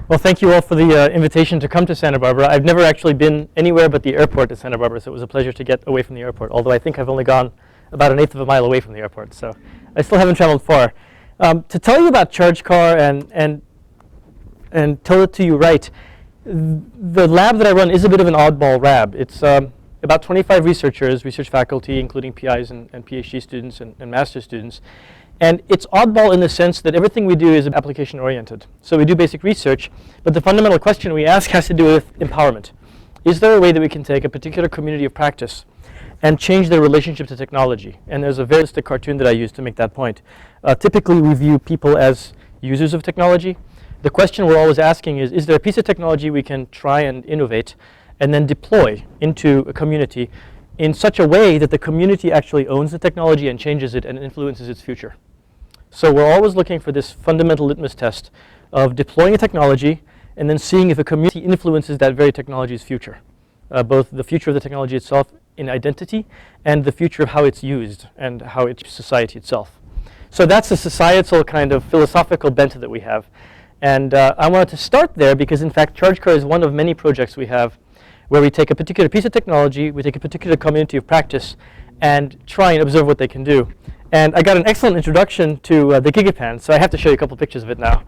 Well, thank you all for the invitation to come to Santa Barbara. I've never actually been anywhere but the airport at Santa Barbara, so it was a pleasure to get away from the airport, although I think I've only gone about 1/8 of a mile away from the airport, so I still haven't traveled far. To tell you about ChargeCar and tell it to you right, the lab that I run is a bit of an oddball lab. It's about 25 researchers, research faculty, including PIs and PhD students and master's students. And it's oddball in the sense that everything we do is application oriented. So we do basic research, but the fundamental question we ask has to do with empowerment. Is there a way that we can take a particular community of practice and change their relationship to technology? And there's a very realistic cartoon that I use to make that point. Typically we view people as users of technology. The question we're always asking is there a piece of technology we can try and innovate and then deploy into a community in such a way that the community actually owns the technology and changes it and influences its future? So we're always looking for this fundamental litmus test of deploying a technology and then seeing if a community influences that very technology's future, both the future of the technology itself in identity and the future of how it's used and how it's society itself. So that's a societal kind of philosophical bent that we have. And I wanted to start there because, in fact, ChargeCar is one of many projects we have where we take a particular piece of technology, we take a particular community of practice, and try and observe what they can do. And I got an excellent introduction to the Gigapan, so I have to show you a couple pictures of it now.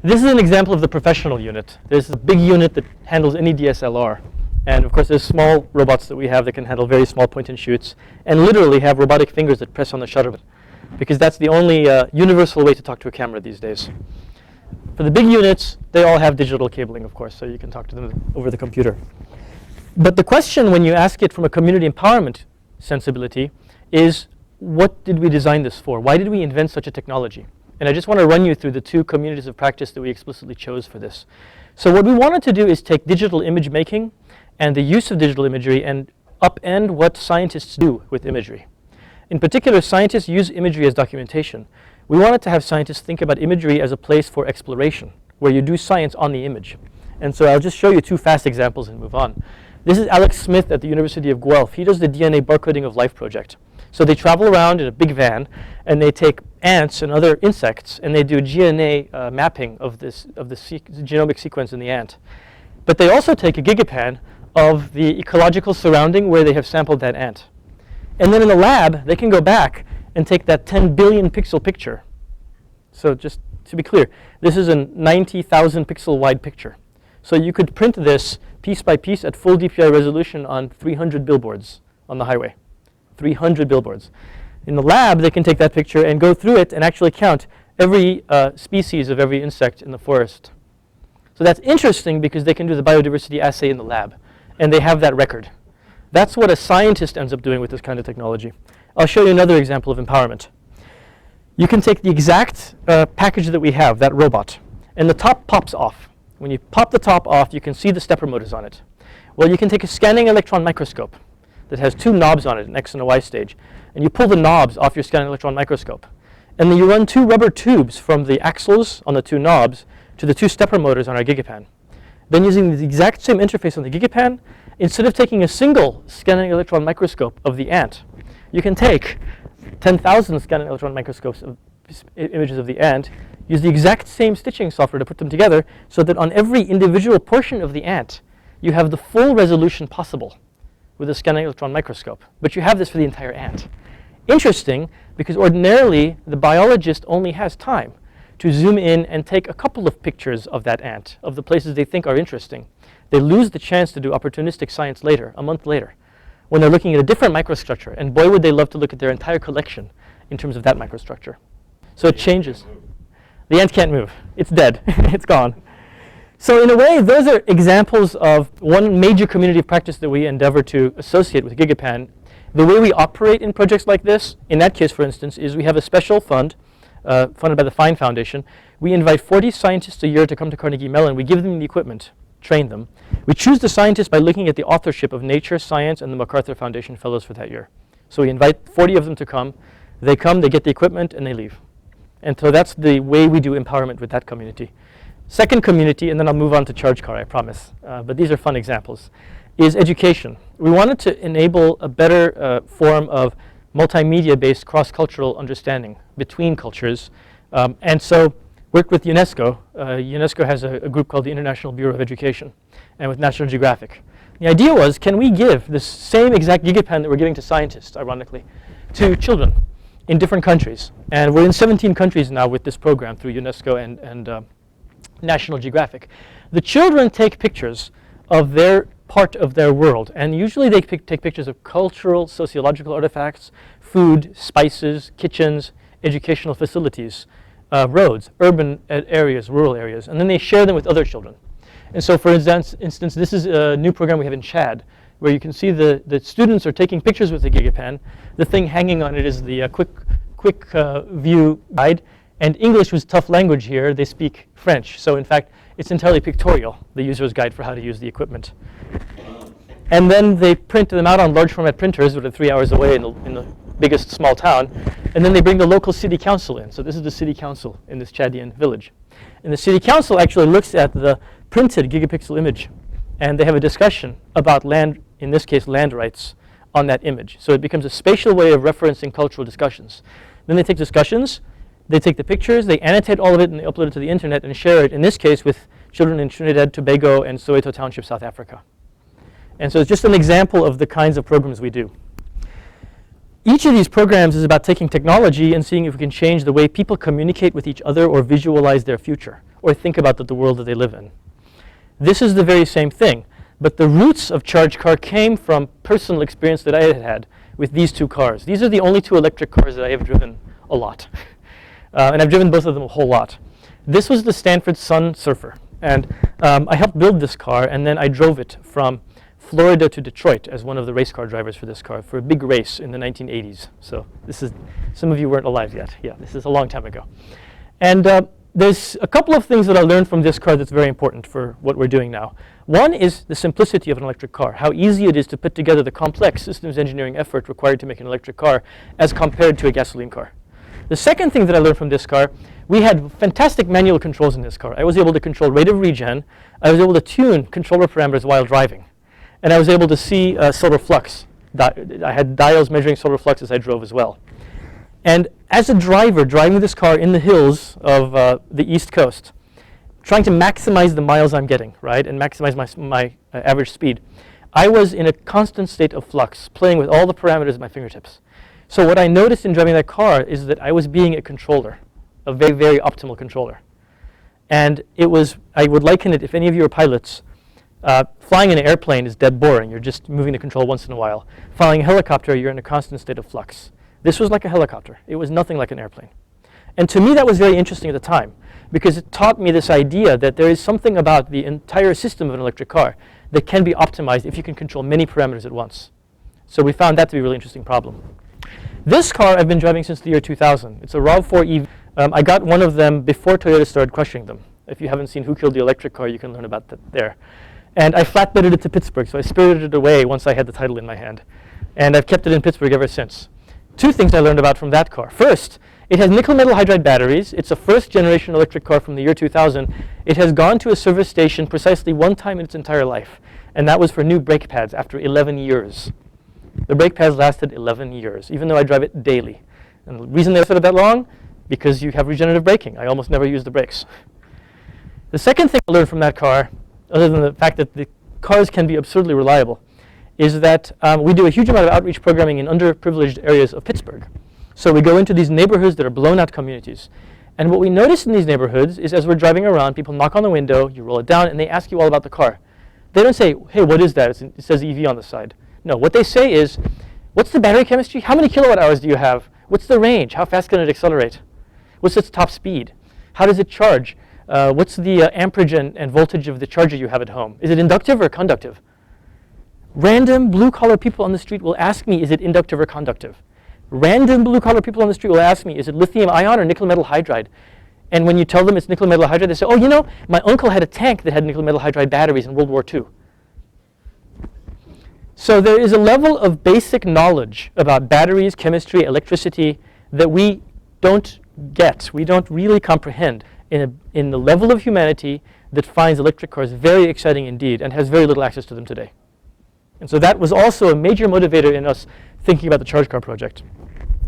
This is an example of the professional unit. There's a big unit that handles any DSLR. And of course, there's small robots that we have that can handle very small point and shoots, and literally have robotic fingers that press on the shutter button, because that's the only universal way to talk to a camera these days. For the big units, they all have digital cabling, of course, so you can talk to them over the computer. But the question when you ask it from a community empowerment sensibility is, what did we design this for? Why did we invent such a technology? And I just want to run you through the two communities of practice that we explicitly chose for this. So what we wanted to do is take digital image making and the use of digital imagery and upend what scientists do with imagery. In particular, scientists use imagery as documentation. We wanted to have scientists think about imagery as a place for exploration, where you do science on the image. And so I'll just show you two fast examples and move on. This is Alex Smith at the University of Guelph. He does the DNA barcoding of life project. So they travel around in a big van, and they take ants and other insects, and they do DNA mapping of the genomic sequence in the ant. But they also take a gigapan of the ecological surrounding where they have sampled that ant. And then in the lab, they can go back and take that 10 billion pixel picture. So just to be clear, this is a 90,000 pixel wide picture. So you could print this piece by piece at full DPI resolution on 300 billboards on the highway. 300 billboards. In the lab, they can take that picture and go through it and actually count every species of every insect in the forest. So that's interesting because they can do the biodiversity assay in the lab, and they have that record. That's what a scientist ends up doing with this kind of technology. I'll show you another example of empowerment. You can take the exact package that we have, that robot, and the top pops off. When you pop the top off, you can see the stepper motors on it. Well, you can take a scanning electron microscope that has two knobs on it, an X and a Y stage, and you pull the knobs off your scanning electron microscope. And then you run two rubber tubes from the axles on the two knobs to the two stepper motors on our gigapan. Then using the exact same interface on the gigapan, instead of taking a single scanning electron microscope of the ant, you can take 10,000 scanning electron microscopes of images of the ant, use the exact same stitching software to put them together so that on every individual portion of the ant, you have the full resolution possible with a scanning electron microscope. But you have this for the entire ant. Interesting, because ordinarily the biologist only has time to zoom in and take a couple of pictures of that ant, of the places they think are interesting. They lose the chance to do opportunistic science later, a month later, when they're looking at a different microstructure. And boy, would they love to look at their entire collection in terms of that microstructure. So it changes. The ant can't move. It's dead. It's gone. So in a way, those are examples of one major community of practice that we endeavor to associate with Gigapan. The way we operate in projects like this, in that case, for instance, is we have a special fund funded by the Fine Foundation. We invite 40 scientists a year to come to Carnegie Mellon. We give them the equipment, train them. We choose the scientists by looking at the authorship of Nature, Science, and the MacArthur Foundation Fellows for that year. So we invite 40 of them to come. They come, they get the equipment, and they leave. And so that's the way we do empowerment with that community. Second community, and then I'll move on to ChargeCar, I promise, but these are fun examples, is education. We wanted to enable a better form of multimedia-based cross-cultural understanding between cultures. And so worked with UNESCO. UNESCO has a group called the International Bureau of Education, and with National Geographic. The idea was, can we give this same exact gigapen that we're giving to scientists, ironically, to children in different countries? And we're in 17 countries now with this program through UNESCO and National Geographic. The children take pictures of their part of their world, and usually they take pictures of cultural, sociological artifacts, food, spices, kitchens, educational facilities, roads, urban areas, rural areas, and then they share them with other children. And so, for instance, this is a new program we have in Chad, where you can see the students are taking pictures with the gigapen. The thing hanging on it is the quick view guide. And English was tough language here. They speak French. So in fact, it's entirely pictorial, the user's guide for how to use the equipment. And then they print them out on large format printers that are 3 hours away in the biggest small town. And then they bring the local city council in. So this is the city council in this Chadian village. And the city council actually looks at the printed gigapixel image. And they have a discussion about land, in this case, land rights on that image. So it becomes a spatial way of referencing cultural discussions. Then they take discussions. They take the pictures, they annotate all of it, and they upload it to the internet and share it, in this case, with children in Trinidad, Tobago, and Soweto Township, South Africa. And so it's just an example of the kinds of programs we do. Each of these programs is about taking technology and seeing if we can change the way people communicate with each other or visualize their future or think about the world that they live in. This is the very same thing, but the roots of ChargeCar came from personal experience that I had had with these two cars. These are the only two electric cars that I have driven a lot. And I've driven both of them a whole lot. This was the Stanford Sun Surfer. And I helped build this car, and then I drove it from Florida to Detroit as one of the race car drivers for this car for a big race in the 1980s. So this is, some of you weren't alive yet. Yeah, this is a long time ago. And there's a couple of things that I learned from this car that's very important for what we're doing now. One is the simplicity of an electric car, how easy it is to put together the complex systems engineering effort required to make an electric car as compared to a gasoline car. The second thing that I learned from this car, we had fantastic manual controls in this car. I was able to control rate of regen. I was able to tune controller parameters while driving. And I was able to see solar flux. I had dials measuring solar flux as I drove as well. And as a driver, driving this car in the hills of the East Coast, trying to maximize the miles I'm getting, right, and maximize my average speed, I was in a constant state of flux, playing with all the parameters at my fingertips. So what I noticed in driving that car is that I was being a controller, a very, very optimal controller. And it was, I would liken it, if any of you are pilots, flying in an airplane is dead boring. You're just moving the control once in a while. Flying a helicopter, you're in a constant state of flux. This was like a helicopter. It was nothing like an airplane. And to me, that was very interesting at the time, because it taught me this idea that there is something about the entire system of an electric car that can be optimized if you can control many parameters at once. So we found that to be a really interesting problem. This car I've been driving since the year 2000. It's a RAV4 EV. I got one of them before Toyota started crushing them. If you haven't seen Who Killed the Electric Car, you can learn about that there. And I flatbedded it to Pittsburgh, so I spirited it away once I had the title in my hand. And I've kept it in Pittsburgh ever since. Two things I learned about from that car. First, it has nickel metal hydride batteries. It's a first generation electric car from the year 2000. It has gone to a service station precisely one time in its entire life, and that was for new brake pads after 11 years. The brake pads lasted 11 years, even though I drive it daily. And the reason they lasted that long, because you have regenerative braking. I almost never use the brakes. The second thing I learned from that car, other than the fact that the cars can be absurdly reliable, is that we do a huge amount of outreach programming in underprivileged areas of Pittsburgh. So we go into these neighborhoods that are blown out communities. And what we notice in these neighborhoods is as we're driving around, people knock on the window, you roll it down, and they ask you all about the car. They don't say, hey, what is that? It says EV on the side. No, what they say is, what's the battery chemistry? How many kilowatt hours do you have? What's the range? How fast can it accelerate? What's its top speed? How does it charge? What's the amperage and voltage of the charger you have at home? Is it inductive or conductive? Random blue-collar people on the street will ask me, is it inductive or conductive? Random blue-collar people on the street will ask me, is it lithium ion or nickel metal hydride? And when you tell them it's nickel metal hydride, they say, oh, you know, my uncle had a tank that had nickel metal hydride batteries in World War II. So there is a level of basic knowledge about batteries, chemistry, electricity that we don't get, we don't really comprehend in the level of humanity that finds electric cars very exciting indeed and has very little access to them today. And so that was also a major motivator in us thinking about the ChargeCar project.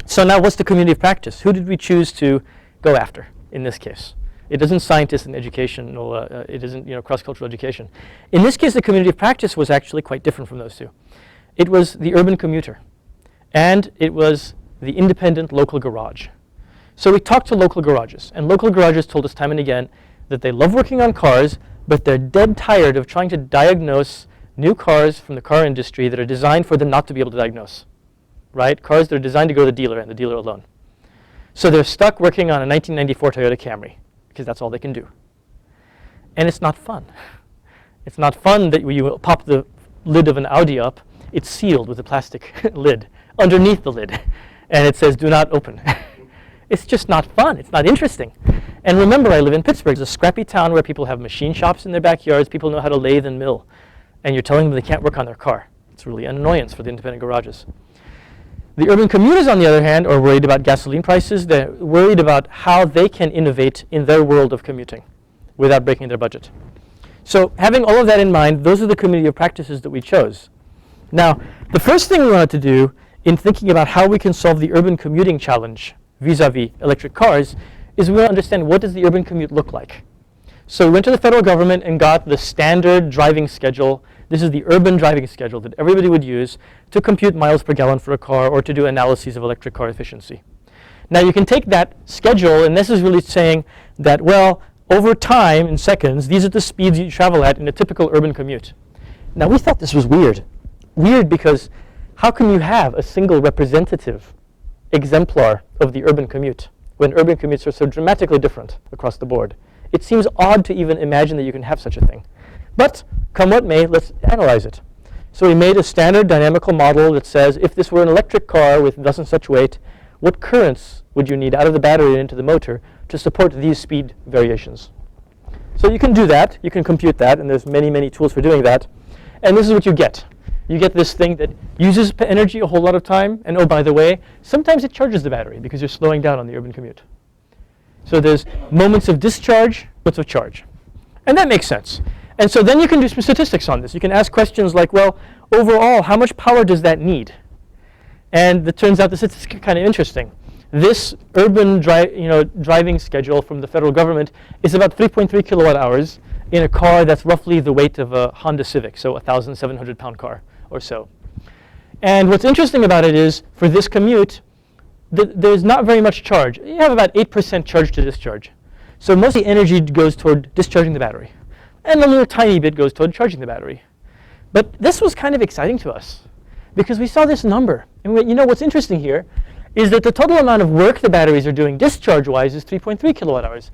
So now what's the community of practice? Who did we choose to go after in this case? It isn't scientists and educational, it isn't cross-cultural education. In this case, the community of practice was actually quite different from those two. It was the urban commuter, and it was the independent local garage. So we talked to local garages, and local garages told us time and again that they love working on cars, but they're dead tired of trying to diagnose new cars from the car industry that are designed for them not to be able to diagnose, right? Cars that are designed to go to the dealer and the dealer alone. So they're stuck working on a 1994 Toyota Camry, because that's all they can do. And it's not fun. It's not fun that when you pop the lid of an Audi up, it's sealed with a plastic lid underneath the lid, and it says, do not open. It's just not fun. It's not interesting. And remember, I live in Pittsburgh. It's a scrappy town where people have machine shops in their backyards. People know how to lathe and mill. And you're telling them they can't work on their car. It's really an annoyance for the independent garages. The urban commuters, on the other hand, are worried about gasoline prices. They're worried about how they can innovate in their world of commuting without breaking their budget. So having all of that in mind, those are the community of practices that we chose. Now, the first thing we wanted to do in thinking about how we can solve the urban commuting challenge vis-a-vis electric cars is we want to understand, what does the urban commute look like? So we went to the federal government and got the standard driving schedule. This is the urban driving schedule that everybody would use to compute miles per gallon for a car or to do analyses of electric car efficiency. Now you can take that schedule, and this is really saying that, well, over time, in seconds, these are the speeds you travel at in a typical urban commute. Now we thought this was weird. Weird because how can you have a single representative exemplar of the urban commute when urban commutes are so dramatically different across the board? It seems odd to even imagine that you can have such a thing. But come what may, let's analyze it. So we made a standard dynamical model that says, if this were an electric car with thus and such weight, what currents would you need out of the battery and into the motor to support these speed variations? So you can do that. You can compute that, and there's many, many tools for doing that. And this is what you get. You get this thing that uses energy a whole lot of time, and oh, by the way, sometimes it charges the battery because you're slowing down on the urban commute. So there's moments of discharge, moments of charge. And that makes sense. And so then you can do some statistics on this. You can ask questions like, well, overall, how much power does that need? And it turns out the statistics are kind of interesting. This urban driving schedule from the federal government is about 3.3 kilowatt hours in a car that's roughly the weight of a Honda Civic, so a 1,700-pound car or so. And what's interesting about it is, for this commute, there's not very much charge. You have about 8% charge to discharge. So most of the energy goes toward discharging the battery. And a little tiny bit goes toward charging the battery. But this was kind of exciting to us, because we saw this number. And what's interesting here is that the total amount of work the batteries are doing discharge-wise is 3.3 kilowatt hours.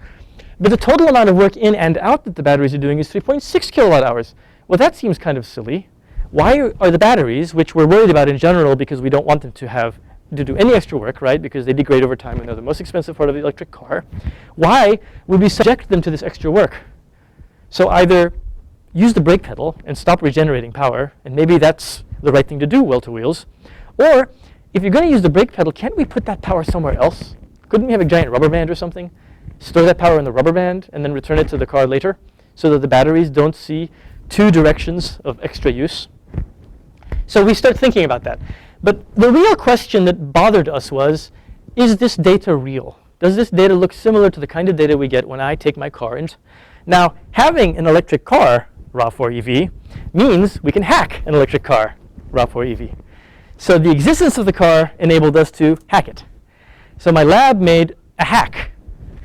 But the total amount of work in and out that the batteries are doing is 3.6 kilowatt hours. Well, that seems kind of silly. Why are the batteries, which we're worried about in general because we don't want them to do any extra work, right? Because they degrade over time and they're the most expensive part of the electric car. Why would we subject them to this extra work? So either use the brake pedal and stop regenerating power, and maybe that's the right thing to do, well to wheels. Or if you're going to use the brake pedal, can't we put that power somewhere else? Couldn't we have a giant rubber band or something? Store that power in the rubber band and then return it to the car later so that the batteries don't see two directions of extra use? So we start thinking about that. But the real question that bothered us was, is this data real? Does this data look similar to the kind of data we get when I take my car in? Now, having an electric car, RAV4 EV, means we can hack an electric car, RAV4 EV. So the existence of the car enabled us to hack it. So my lab made a hack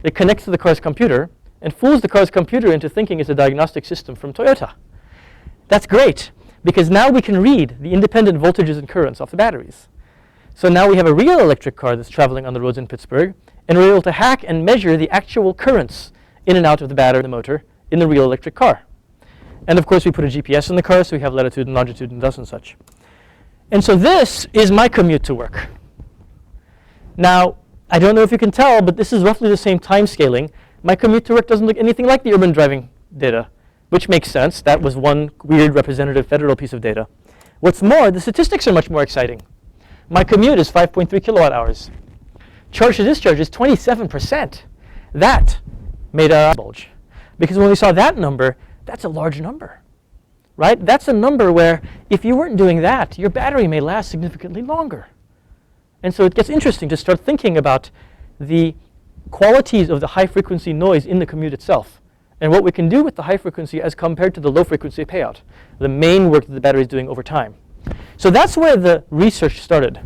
that connects to the car's computer and fools the car's computer into thinking it's a diagnostic system from Toyota. That's great, because now we can read the independent voltages and currents off the batteries. So now we have a real electric car that's traveling on the roads in Pittsburgh, and we're able to hack and measure the actual currents in and out of the battery and the motor in the real electric car. And of course, we put a GPS in the car, so we have latitude and longitude and thus and such. And so this is my commute to work. Now, I don't know if you can tell, but this is roughly the same time scaling. My commute to work doesn't look anything like the urban driving data, which makes sense. That was one weird representative federal piece of data. What's more, the statistics are much more exciting. My commute is 5.3 kilowatt hours. Charge to discharge is 27%. That made our bulge. Because when we saw that number, that's a large number, right? That's a number where if you weren't doing that, your battery may last significantly longer. And so it gets interesting to start thinking about the qualities of the high frequency noise in the commute itself, and what we can do with the high frequency as compared to the low frequency payout, the main work that the battery is doing over time. So that's where the research started,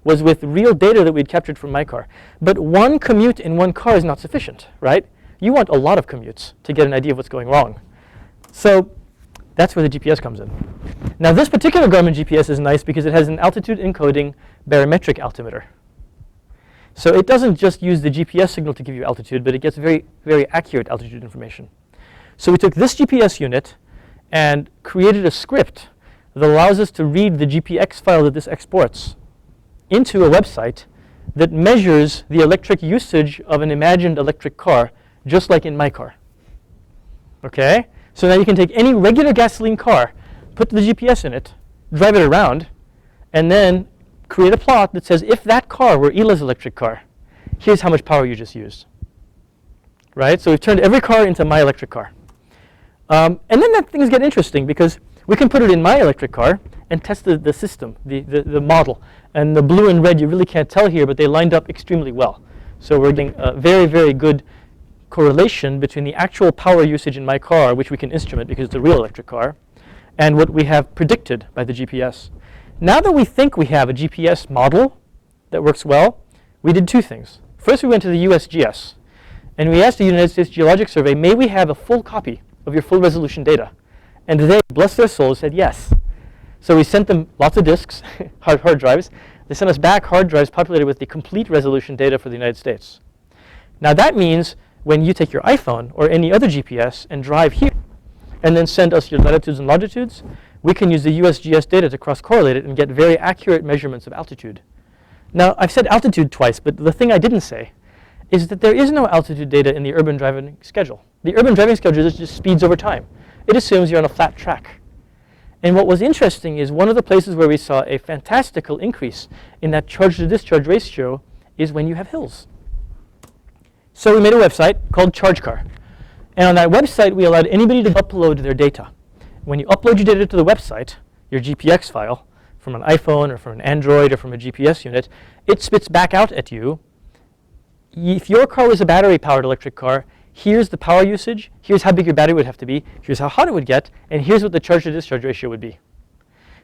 was with real data that we'd captured from my car. But one commute in one car is not sufficient, right? You want a lot of commutes to get an idea of what's going wrong. So that's where the GPS comes in. Now this particular Garmin GPS is nice because it has an altitude encoding barometric altimeter. So it doesn't just use the GPS signal to give you altitude, but it gets very, very accurate altitude information. So we took this GPS unit and created a script that allows us to read the GPX file that this exports into a website that measures the electric usage of an imagined electric car, just like in my car. Okay? So now you can take any regular gasoline car, put the GPS in it, drive it around, and then create a plot that says if that car were Illah's electric car, here's how much power you just used. Right? So we've turned every car into my electric car. And then things get interesting because we can put it in my electric car and test the system, the model. And the blue and red you really can't tell here, but they lined up extremely well. So we're getting a very, very good correlation between the actual power usage in my car, which we can instrument because it's a real electric car, and what we have predicted by the GPS. Now that we think we have a GPS model that works well, we did two things. First, we went to the USGS, and we asked the United States Geologic Survey, may we have a full copy of your full resolution data? And they, bless their souls, said yes. So we sent them lots of disks, hard drives. They sent us back hard drives populated with the complete resolution data for the United States. Now that means when you take your iPhone or any other GPS and drive here, and then send us your latitudes and longitudes, we can use the USGS data to cross-correlate it and get very accurate measurements of altitude. Now, I've said altitude twice, but the thing I didn't say is that there is no altitude data in the urban driving schedule. The urban driving schedule is just speeds over time. It assumes you're on a flat track. And what was interesting is one of the places where we saw a fantastical increase in that charge-to-discharge ratio is when you have hills. So we made a website called ChargeCar. And on that website, we allowed anybody to upload their data. When you upload your data to the website, your GPX file, from an iPhone or from an Android or from a GPS unit, it spits back out at you. If your car was a battery-powered electric car, here's the power usage, here's how big your battery would have to be, here's how hot it would get, and here's what the charge-to-discharge ratio would be.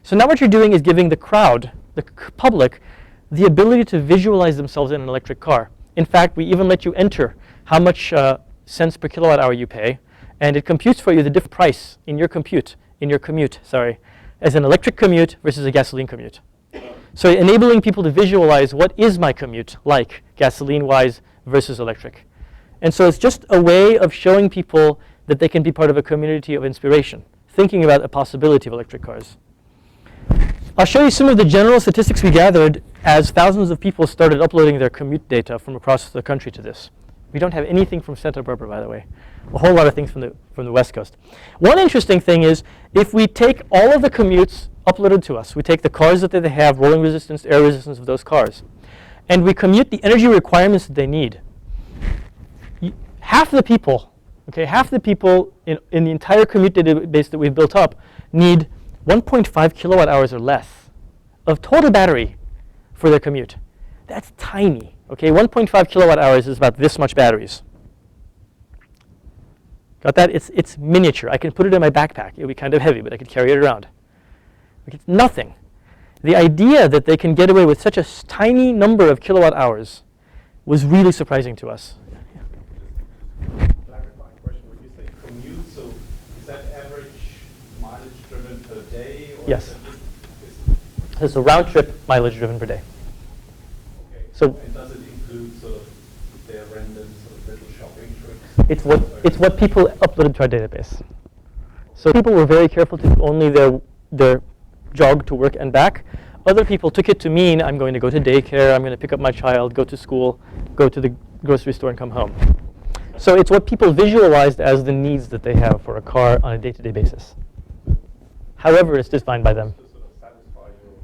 So now what you're doing is giving the crowd, the public, the ability to visualize themselves in an electric car. In fact, we even let you enter how much cents per kilowatt hour you pay, and it computes for you the different price in your commute, as an electric commute versus a gasoline commute. So enabling people to visualize what is my commute like, gasoline-wise versus electric. And so it's just a way of showing people that they can be part of a community of inspiration, thinking about the possibility of electric cars. I'll show you some of the general statistics we gathered as thousands of people started uploading their commute data from across the country to this. We don't have anything from Santa Barbara, by the way. A whole lot of things from the West Coast. One interesting thing is if we take all of the commutes uploaded to us, we take the cars that they have, rolling resistance, air resistance of those cars, and we commute the energy requirements that they need. Half the people in the entire commute database that we've built up need 1.5 kilowatt hours or less of total battery for their commute. That's tiny. Okay, 1.5 kilowatt hours is about this much batteries. Got that? It's miniature. I can put it in my backpack. It'll be kind of heavy, but I could carry it around. Like, it's nothing. The idea that they can get away with such a tiny number of kilowatt hours was really surprising to us. Clarifying question. When you say commute, so is that average mileage driven per day? Or Yes. It's a round trip mileage driven per day. Okay. So and does it include sort of their random sort of little shopping trips? it's what people uploaded to our database. So people were very careful to do only their jog to work and back. Other people took it to mean I'm going to go to daycare, I'm going to pick up my child, go to school, go to the grocery store and come home. So it's what people visualized as the needs that they have for a car on a day-to-day basis. However, it's defined by them. To sort of satisfy your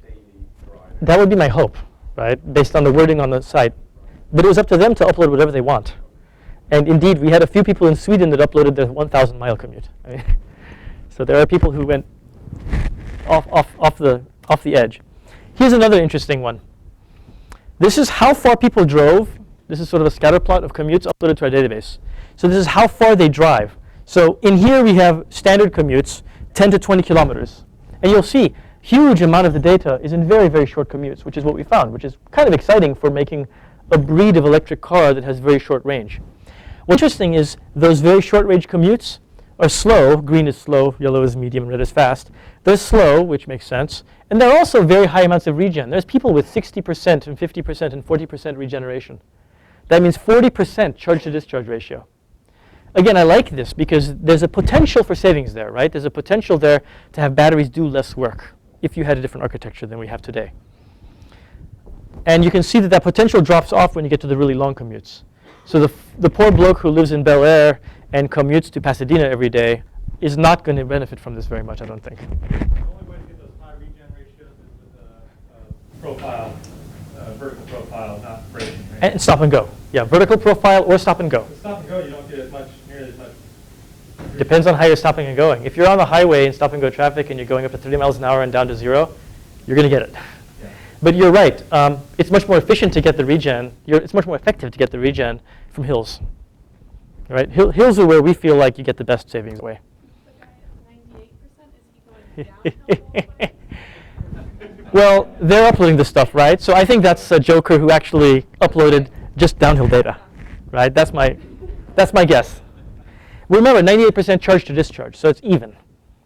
daily drive. That would be my hope, right, based on the wording on the site. But it was up to them to upload whatever they want. And indeed, we had a few people in Sweden that uploaded their 1,000-mile commute. I mean, so there are people who went off the edge. Here's another interesting one. This is how far people drove This is sort of a scatter plot of commutes uploaded to our database. So this is how far they drive. So in here we have standard commutes, 10 to 20 kilometers. And you'll see huge amount of the data is in very, very short commutes, which is what we found, which is kind of exciting for making a breed of electric car that has very short range. What's interesting is those very short range commutes are slow. Green is slow, yellow is medium, red is fast. They're slow, which makes sense. And they're also very high amounts of regen. There's people with 60% and 50% and 40% regeneration. That means 40% charge to discharge ratio. Again, I like this because there's a potential for savings there, right? There's a potential there to have batteries do less work if you had a different architecture than we have today. And you can see that that potential drops off when you get to the really long commutes. So the poor bloke who lives in Bel Air and commutes to Pasadena every day is not going to benefit from this very much, I don't think. The only way to get those high regen ratios is with a profile, vertical profile, not braking. Right? And stop and go. Yeah, vertical profile or stop and go. With stop and go, you don't get as much, nearly as much. Depends on how you're stopping and going. If you're on the highway in stop and go traffic and you're going up to 30 miles an hour and down to 0, you're going to get it. Yeah. But you're right. It's much more efficient to get the regen. It's much more effective to get the regen from hills. Right? Hills are where we feel like you get the best savings away. The guy at 98%, is he going downhill? Well, they're uploading this stuff, right? So I think that's a joker who actually uploaded just downhill data, right? That's my guess. Remember, 98% charge to discharge, so it's even.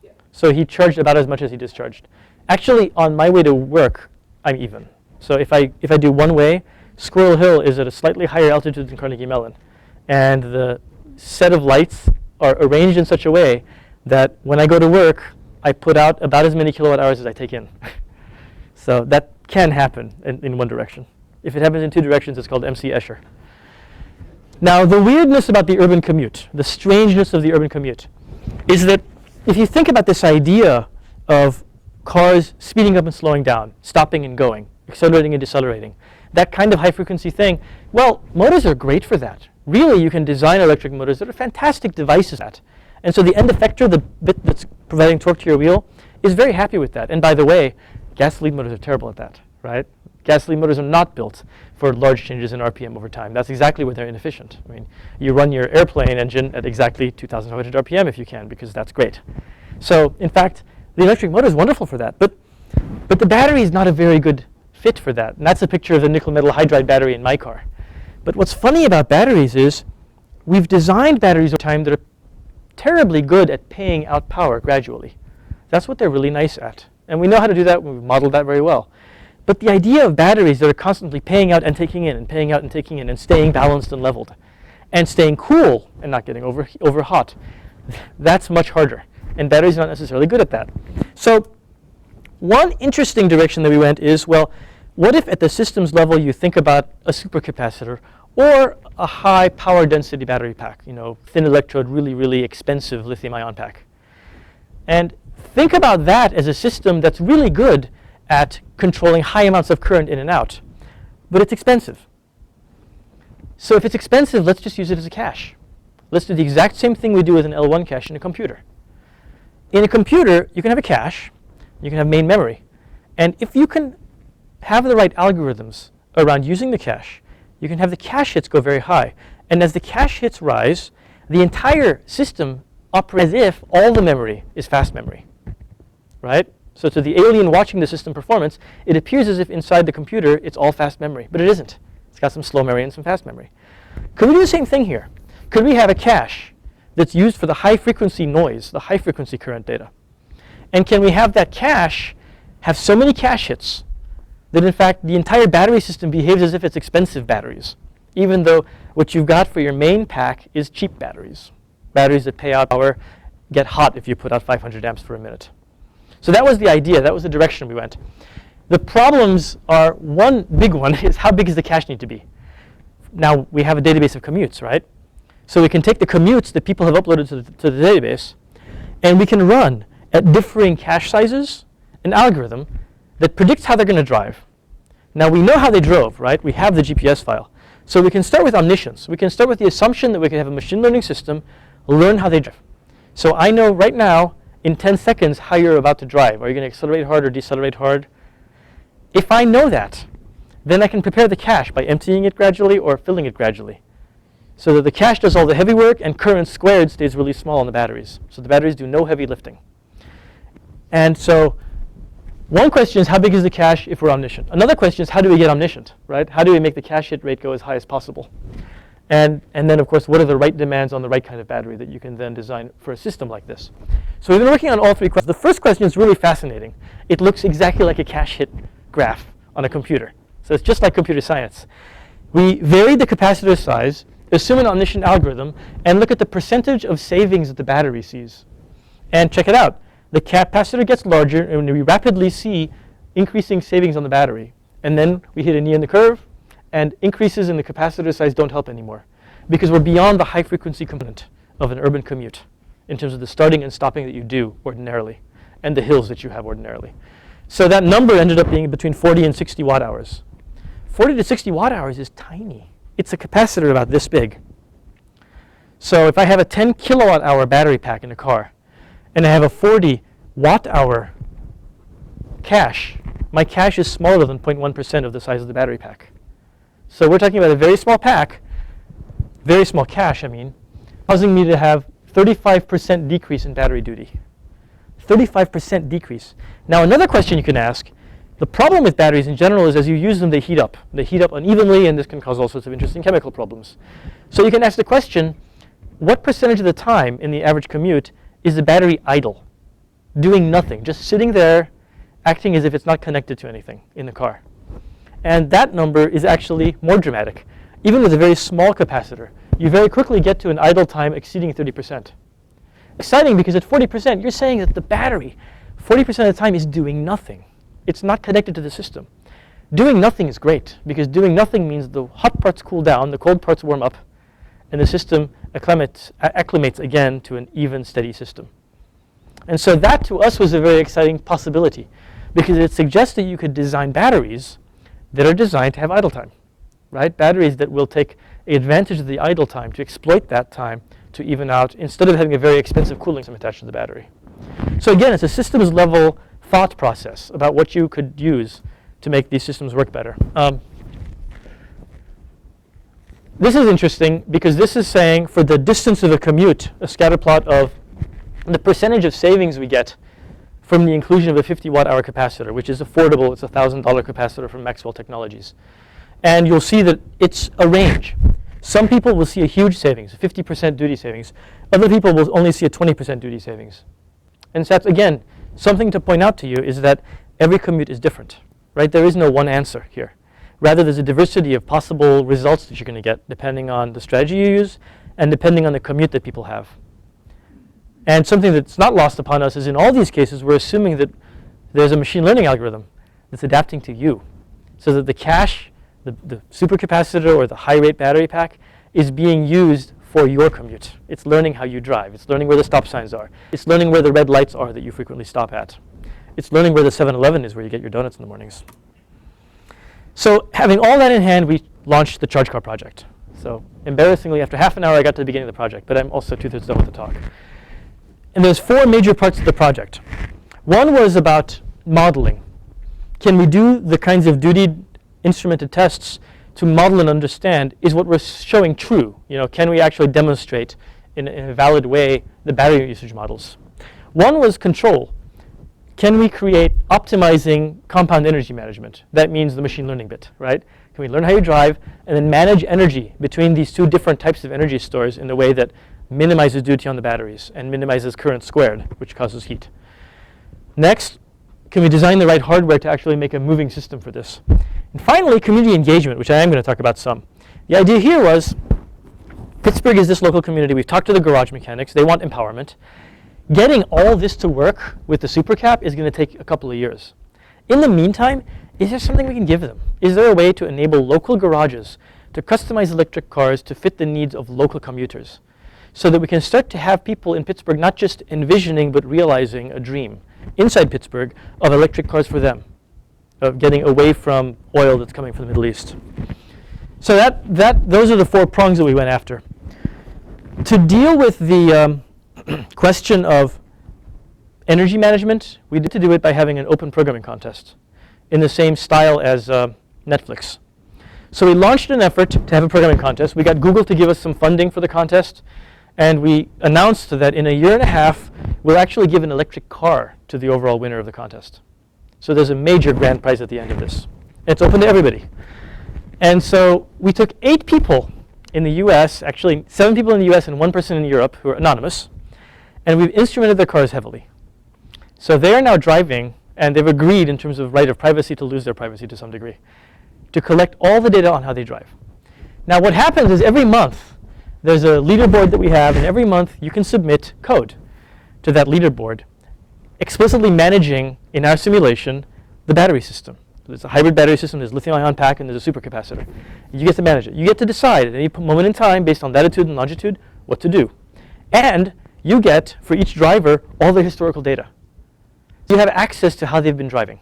Yeah. So he charged about as much as he discharged. Actually, on my way to work, I'm even. So if I do one way, Squirrel Hill is at a slightly higher altitude than Carnegie Mellon, and the set of lights are arranged in such a way that when I go to work, I put out about as many kilowatt hours as I take in. So that can happen in one direction. If it happens in two directions, it's called MC Escher. Now, the weirdness about the urban commute, the strangeness of the urban commute, is that if you think about this idea of cars speeding up and slowing down, stopping and going, accelerating and decelerating, that kind of high-frequency thing, well, motors are great for that. Really, you can design electric motors that are fantastic devices at. And so the end effector, the bit that's providing torque to your wheel, is very happy with that. And by the way, gasoline motors are terrible at that, right? Gasoline motors are not built for large changes in RPM over time. That's exactly where they're inefficient. I mean, you run your airplane engine at exactly 2,500 RPM if you can, because that's great. So, in fact, the electric motor is wonderful for that. But the battery is not a very good fit for that. And that's a picture of the nickel metal hydride battery in my car. But what's funny about batteries is we've designed batteries over time that are terribly good at paying out power gradually. That's what they're really nice at. And we know how to do that. We've modeled that very well. But the idea of batteries that are constantly paying out and taking in and paying out and taking in and staying balanced and leveled and staying cool and not getting over hot, that's much harder. And batteries are not necessarily good at that. So one interesting direction that we went is, well, what if at the systems level you think about a supercapacitor or a high power density battery pack, thin electrode, really, really expensive lithium ion pack. And think about that as a system that's really good at controlling high amounts of current in and out, but it's expensive. So if it's expensive, let's just use it as a cache. Let's do the exact same thing we do with an L1 cache in a computer. In a computer, you can have a cache, you can have main memory, and if you can have the right algorithms around using the cache, you can have the cache hits go very high. And as the cache hits rise, the entire system operates as if all the memory is fast memory, right? So to the alien watching the system performance, it appears as if inside the computer it's all fast memory, but it isn't. It's got some slow memory and some fast memory. Could we do the same thing here? Could we have a cache that's used for the high frequency noise, the high frequency current data? And can we have that cache have so many cache hits that in fact the entire battery system behaves as if it's expensive batteries, even though what you've got for your main pack is cheap batteries. Batteries that pay out power, get hot if you put out 500 amps for a minute. So that was the idea, that was the direction we went. The problems are, one big one is how big does the cache need to be? Now we have a database of commutes, right? So we can take the commutes that people have uploaded to the database, and we can run at differing cache sizes an algorithm that predicts how they're going to drive. Now we know how they drove, right? We have the GPS file. So we can start with omniscience. We can start with the assumption that we can have a machine learning system learn how they drive. So I know right now, in 10 seconds, how you're about to drive. Are you going to accelerate hard or decelerate hard? If I know that, then I can prepare the cache by emptying it gradually or filling it gradually, so that the cache does all the heavy work and current squared stays really small on the batteries. So the batteries do no heavy lifting. And so one question is, how big is the cache if we're omniscient? Another question is, how do we get omniscient, right? How do we make the cache hit rate go as high as possible? And then, of course, what are the right demands on the right kind of battery that you can then design for a system like this? So we've been working on all three questions. The first question is really fascinating. It looks exactly like a cache hit graph on a computer. So it's just like computer science. We varied the capacitor size, assume an omniscient algorithm, and look at the percentage of savings that the battery sees. And check it out. The capacitor gets larger, and we rapidly see increasing savings on the battery. And then we hit a knee in the curve, and increases in the capacitor size don't help anymore, because we're beyond the high-frequency component of an urban commute in terms of the starting and stopping that you do ordinarily, and the hills that you have ordinarily. So that number ended up being between 40 and 60 watt hours. 40 to 60 watt hours is tiny. It's a capacitor about this big. So if I have a 10 kilowatt hour battery pack in a car, and I have a 40 watt hour cache, my cache is smaller than 0.1% of the size of the battery pack. So we're talking about a very small pack, very small cache, I mean, causing me to have 35% decrease in battery duty. 35% decrease. Now another question you can ask, the problem with batteries in general is as you use them, they heat up. They heat up unevenly, and this can cause all sorts of interesting chemical problems. So you can ask the question, what percentage of the time in the average commute is the battery idle, doing nothing, just sitting there, acting as if it's not connected to anything in the car? And that number is actually more dramatic. Even with a very small capacitor, you very quickly get to an idle time exceeding 30%. Exciting, because at 40%, you're saying that the battery, 40% of the time, is doing nothing. It's not connected to the system. Doing nothing is great, because doing nothing means the hot parts cool down, the cold parts warm up, and the system acclimates again to an even, steady system. And so that, to us, was a very exciting possibility, because it suggests that you could design batteries that are designed to have idle time, right? Batteries that will take advantage of the idle time to exploit that time to even out, instead of having a very expensive cooling system attached to the battery. So again, it's a systems level thought process about what you could use to make these systems work better. This is interesting, because this is saying for the distance of a commute, a scatter plot of the percentage of savings we get from the inclusion of a 50 watt hour capacitor, which is affordable. It's a $1,000 capacitor from Maxwell Technologies. And you'll see that it's a range. Some people will see a huge savings, 50% duty savings. Other people will only see a 20% duty savings. And so that's, again, something to point out to you is that every commute is different, right? There is no one answer here. Rather, there's a diversity of possible results that you're going to get depending on the strategy you use and depending on the commute that people have. And something that's not lost upon us is in all these cases, we're assuming that there's a machine learning algorithm that's adapting to you, so that the cache, the supercapacitor or the high rate battery pack is being used for your commute. It's learning how you drive. It's learning where the stop signs are. It's learning where the red lights are that you frequently stop at. It's learning where the 7-Eleven is where you get your donuts in the mornings. So having all that in hand, we launched the ChargeCar project. So embarrassingly, after half an hour, I got to the beginning of the project, but I'm also 2/3 done with the talk. And there's 4 major parts of the project. One was about modeling. Can we do the kinds of duty instrumented tests to model and understand, is what we're showing true? You know, can we actually demonstrate in a valid way the battery usage models? One was control. Can we create optimizing compound energy management? That means the machine learning bit, right? Can we learn how you drive and then manage energy between these 2 different types of energy stores in a way that minimizes duty on the batteries and minimizes current squared, which causes heat? Next, can we design the right hardware to actually make a moving system for this? And finally, community engagement, which I am going to talk about some. The idea here was, Pittsburgh is this local community. We've talked to the garage mechanics. They want empowerment. Getting all this to work with the supercap is going to take a couple of years. In the meantime, is there something we can give them? Is there a way to enable local garages to customize electric cars to fit the needs of local commuters, so that we can start to have people in Pittsburgh not just envisioning but realizing a dream inside Pittsburgh of electric cars for them, of getting away from oil that's coming from the Middle East. So those are the 4 prongs that we went after. To deal with the question of energy management, we did to do it by having an open programming contest in the same style as Netflix. So we launched an effort to have a programming contest. We got Google to give us some funding for the contest, and we announced that in a year and a half, we'll actually give an electric car to the overall winner of the contest. So there's a major grand prize at the end of this. It's open to everybody. And so we took 8 people in the US, actually 7 people in the US and 1 person in Europe who are anonymous, and we've instrumented their cars heavily. So they are now driving, and they've agreed in terms of right of privacy to lose their privacy to some degree, to collect all the data on how they drive. Now what happens is every month, there's a leaderboard that we have, and every month you can submit code to that leaderboard, explicitly managing, in our simulation, the battery system. There's a hybrid battery system, there's a lithium-ion pack, and there's a supercapacitor. You get to manage it. You get to decide at any moment in time, based on latitude and longitude, what to do. And you get, for each driver, all the historical data. So you have access to how they've been driving.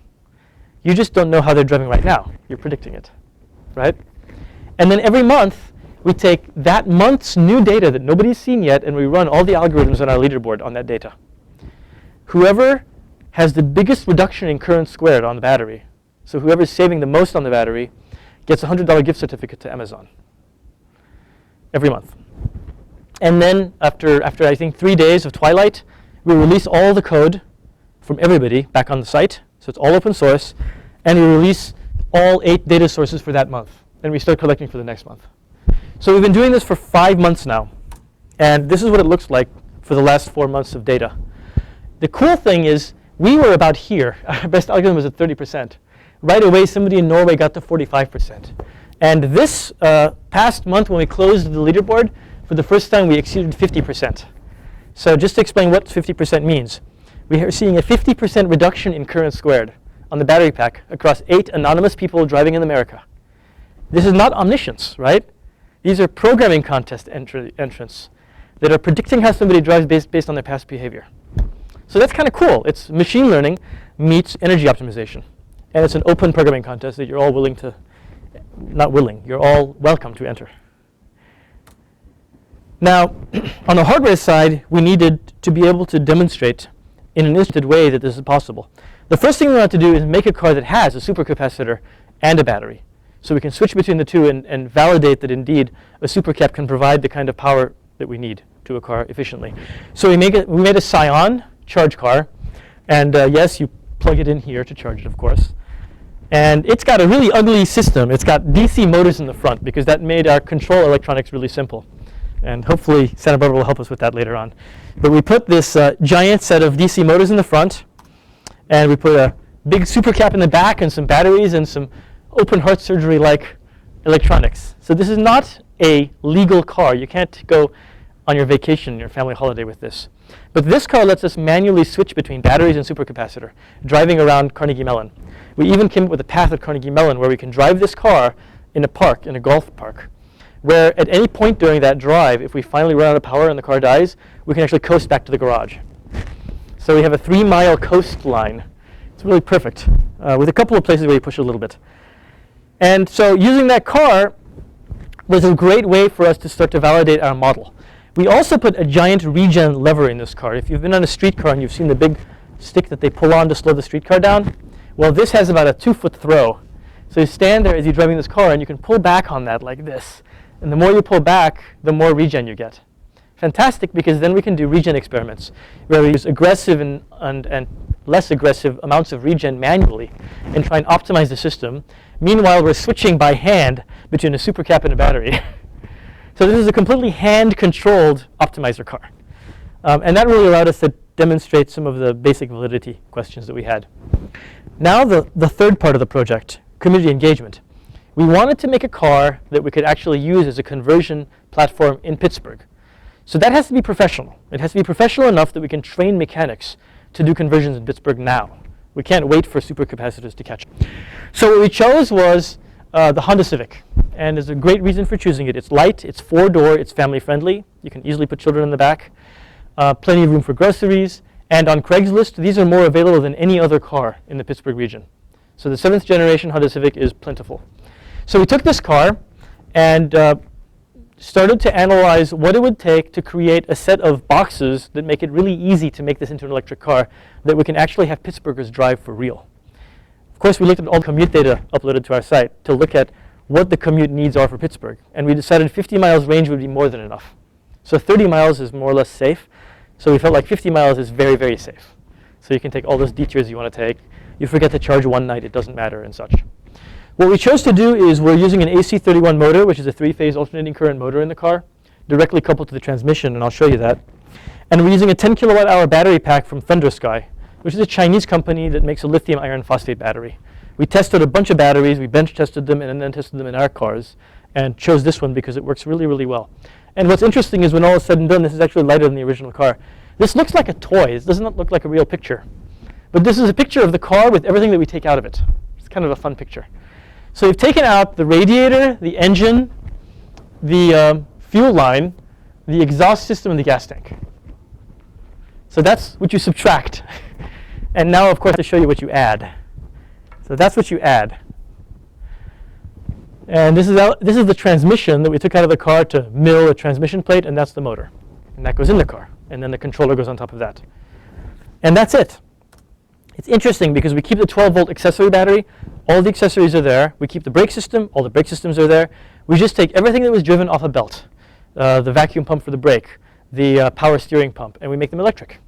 You just don't know how they're driving right now. You're predicting it, right? And then every month, we take that month's new data that nobody's seen yet, and we run all the algorithms on our leaderboard on that data. Whoever has the biggest reduction in current squared on the battery, so whoever's saving the most on the battery, gets a $100 gift certificate to Amazon every month. And then after I think 3 days of twilight, we release all the code from everybody back on the site. So it's all open source. And we release all 8 data sources for that month. And we start collecting for the next month. So we've been doing this for 5 months now. And this is what it looks like for the last 4 months of data. The cool thing is we were about here. Our best algorithm was at 30%. Right away, somebody in Norway got to 45%. And this past month, when we closed the leaderboard, for the first time, we exceeded 50%. So just to explain what 50% means, we are seeing a 50% reduction in current squared on the battery pack across 8 anonymous people driving in America. This is not omniscience, right? These are programming contest entrants that are predicting how somebody drives based on their past behavior. So that's kind of cool. It's machine learning meets energy optimization. And it's an open programming contest that you're all willing to, not willing, you're all welcome to enter. Now, on the hardware side, we needed to be able to demonstrate in an instant way that this is possible. The first thing we want to do is make a car that has a supercapacitor and a battery. So we can switch between the two and validate that indeed a supercap can provide the kind of power that we need to a car efficiently. So we made a Scion ChargeCar, and yes, you plug it in here to charge it, of course. And it's got a really ugly system. It's got DC motors in the front because that made our control electronics really simple. And hopefully Santa Barbara will help us with that later on. But we put this giant set of DC motors in the front, and we put a big supercap in the back and some batteries and some open heart surgery-like electronics. So this is not a legal car. You can't go on your vacation, your family holiday with this. But this car lets us manually switch between batteries and supercapacitor, driving around Carnegie Mellon. We even came up with a path at Carnegie Mellon where we can drive this car in a park, in a golf park, where at any point during that drive, if we finally run out of power and the car dies, we can actually coast back to the garage. So we have a 3-mile coastline. It's really perfect, with a couple of places where you push it a little bit. And so using that car was a great way for us to start to validate our model. We also put a giant Regen lever in this car. If you've been on a streetcar and you've seen the big stick that they pull on to slow the streetcar down, well, this has about a 2-foot throw. So you stand there as you're driving this car, and you can pull back on that like this. And the more you pull back, the more regen you get. Fantastic, because then we can do regen experiments where we use aggressive and less aggressive amounts of regen manually and try and optimize the system. Meanwhile, we're switching by hand between a supercap and a battery. So this is a completely hand-controlled optimizer car. And that really allowed us to demonstrate some of the basic validity questions that we had. Now the third part of the project, community engagement. We wanted to make a car that we could actually use as a conversion platform in Pittsburgh. So that has to be professional. It has to be professional enough that we can train mechanics to do conversions in Pittsburgh now. We can't wait for supercapacitors to catch up. So what we chose was the Honda Civic. And there's a great reason for choosing it. It's light, it's 4-door, it's family friendly. You can easily put children in the back. Plenty of room for groceries. And on Craigslist, these are more available than any other car in the Pittsburgh region. So the 7th generation Honda Civic is plentiful. So we took this car and started to analyze what it would take to create a set of boxes that make it really easy to make this into an electric car that we can actually have Pittsburghers drive for real. Of course, we looked at all the commute data uploaded to our site to look at what the commute needs are for Pittsburgh. And we decided 50 miles range would be more than enough. So 30 miles is more or less safe. So we felt like 50 miles is very, very safe. So you can take all those detours you want to take. You forget to charge one night, it doesn't matter and such. What we chose to do is we're using an AC31 motor, which is a 3-phase alternating current motor in the car, directly coupled to the transmission, and I'll show you that. And we're using a 10 kilowatt hour battery pack from Skye, which is a Chinese company that makes a lithium iron phosphate battery. We tested a bunch of batteries, we bench tested them and then tested them in our cars, and chose this one because it works really, really well. And what's interesting is when all is said and done, this is actually lighter than the original car. This looks like a toy. It does not look like a real picture. But this is a picture of the car with everything that we take out of it. It's kind of a fun picture. So we've taken out the radiator, the engine, the fuel line, the exhaust system, and the gas tank. So that's what you subtract. And now, of course, to show you what you add. So that's what you add. And this is the transmission that we took out of the car to mill a transmission plate, and that's the motor. And that goes in the car. And then the controller goes on top of that. And that's it. It's interesting because we keep the 12-volt accessory battery. All the accessories are there. We keep the brake system. All the brake systems are there. We just take everything that was driven off a belt, the vacuum pump for the brake, the power steering pump, and we make them electric.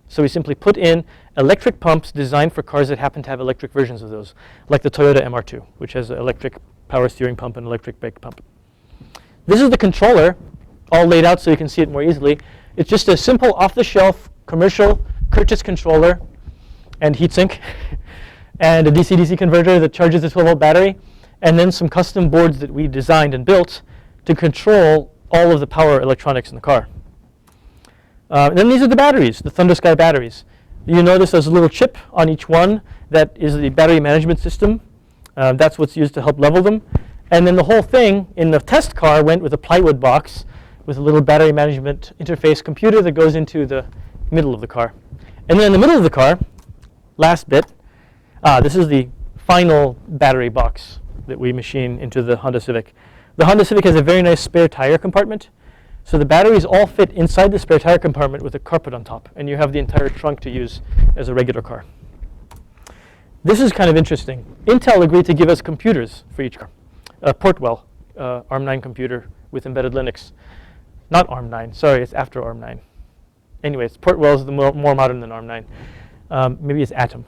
So we simply put in electric pumps designed for cars that happen to have electric versions of those, like the Toyota MR2, which has an electric power steering pump and electric brake pump. This is the controller, all laid out so you can see it more easily. It's just a simple off-the-shelf commercial Curtis controller and heatsink and a DC-DC converter that charges the 12-volt battery, and then some custom boards that we designed and built to control all of the power electronics in the car. And then these are the batteries, the Skye batteries. You notice there's a little chip on each one that is the battery management system. That's what's used to help level them. And then the whole thing in the test car went with a plywood box with a little battery management interface computer that goes into the middle of the car. And then in the middle of the car, last bit, this is the final battery box that we machine into the Honda Civic. The Honda Civic has a very nice spare tire compartment. So the batteries all fit inside the spare tire compartment with a carpet on top, and you have the entire trunk to use as a regular car. This is kind of interesting. Intel agreed to give us computers for each car. Portwell, ARM9 computer with embedded Linux. Not ARM9, sorry, it's after ARM9. Anyways, Portwell is more modern than ARM9. Maybe it's Atom.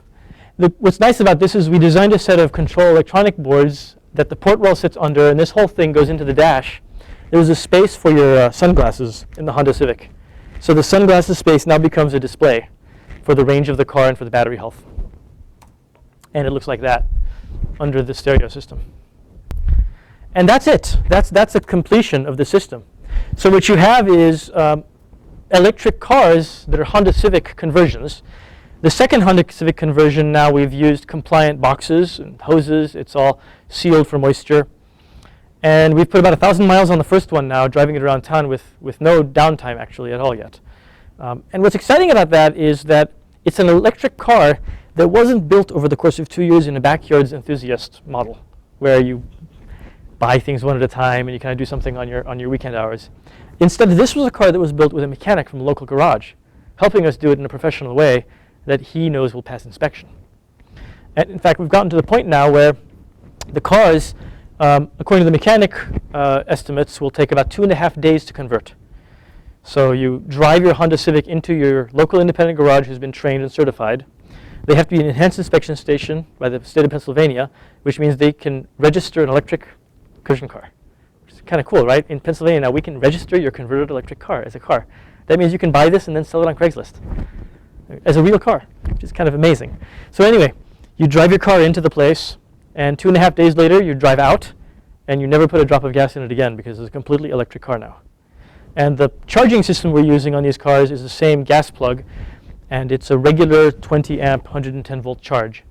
What's nice about this is we designed a set of control electronic boards that the Portwell sits under, and this whole thing goes into the dash. There's a space for your sunglasses in the Honda Civic. So the sunglasses space now becomes a display for the range of the car and for the battery health. And it looks like that under the stereo system. And that's it. That's a completion of the system. So what you have is electric cars that are Honda Civic conversions. The second Honda Civic conversion, now we've used compliant boxes and hoses. It's all sealed for moisture. And we've put about 1,000 miles on the first one now, driving it around town with no downtime actually at all yet. And what's exciting about that is that it's an electric car that wasn't built over the course of 2 years in a backyards enthusiast model, where you buy things one at a time and you kind of do something on your weekend hours. Instead, this was a car that was built with a mechanic from a local garage, helping us do it in a professional way that he knows will pass inspection. And in fact, we've gotten to the point now where the cars, according to the mechanic estimates, will take about 2.5 days to convert. So you drive your Honda Civic into your local independent garage who's been trained and certified. They have to be an enhanced inspection station by the state of Pennsylvania, which means they can register an electric cushion car. Which is kind of cool, right? In Pennsylvania now, we can register your converted electric car as a car. That means you can buy this and then sell it on Craigslist as a real car, which is kind of amazing. So anyway, you drive your car into the place, and 2.5 days later, you drive out, and you never put a drop of gas in it again because it's a completely electric car now. And the charging system we're using on these cars is the same gas plug, and it's a regular 20 amp, 110 volt charge.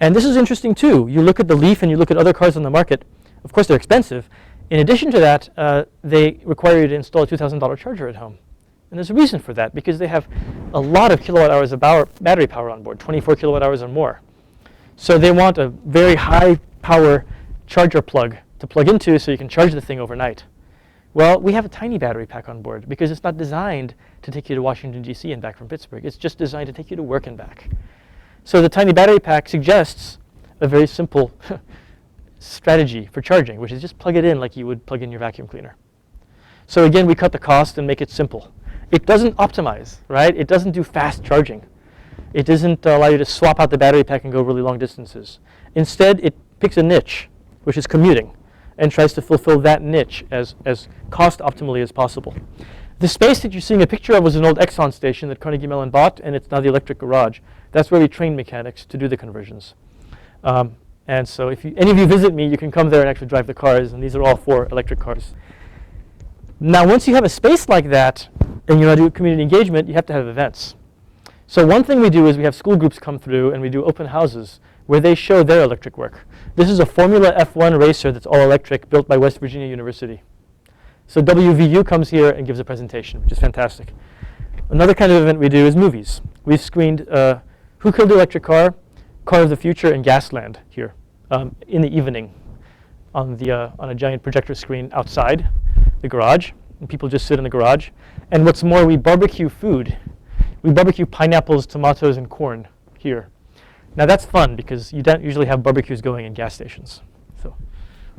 And this is interesting too. You look at the Leaf and you look at other cars on the market. Of course, they're expensive. In addition to that, they require you to install a $2,000 charger at home. And there's a reason for that, because they have a lot of kilowatt hours of battery power on board, 24 kilowatt hours or more. So they want a very high power charger plug to plug into so you can charge the thing overnight. Well, we have a tiny battery pack on board because it's not designed to take you to Washington, D.C. and back from Pittsburgh. It's just designed to take you to work and back. So the tiny battery pack suggests a very simple strategy for charging, which is just plug it in like you would plug in your vacuum cleaner. So again, we cut the cost and make it simple. It doesn't optimize, right? It doesn't do fast charging. It doesn't allow you to swap out the battery pack and go really long distances. Instead, it picks a niche, which is commuting, and tries to fulfill that niche as cost optimally as possible. The space that you're seeing a picture of was an old Exxon station that Carnegie Mellon bought, and it's now the electric garage. That's where we train mechanics to do the conversions. And so if any of you visit me, you can come there and actually drive the cars, and these are all 4 electric cars. Now, once you have a space like that, and you want to do community engagement, you have to have events. So one thing we do is we have school groups come through, and we do open houses where they show their electric work. This is a Formula F1 racer that's all electric, built by West Virginia University. So WVU comes here and gives a presentation, which is fantastic. Another kind of event we do is movies. We've screened Who Killed the Electric Car, Car of the Future, and Gasland here in the evening on a giant projector screen outside the garage. And people just sit in the garage. And what's more, we barbecue food. We barbecue pineapples, tomatoes, and corn here. Now that's fun because you don't usually have barbecues going in gas stations. So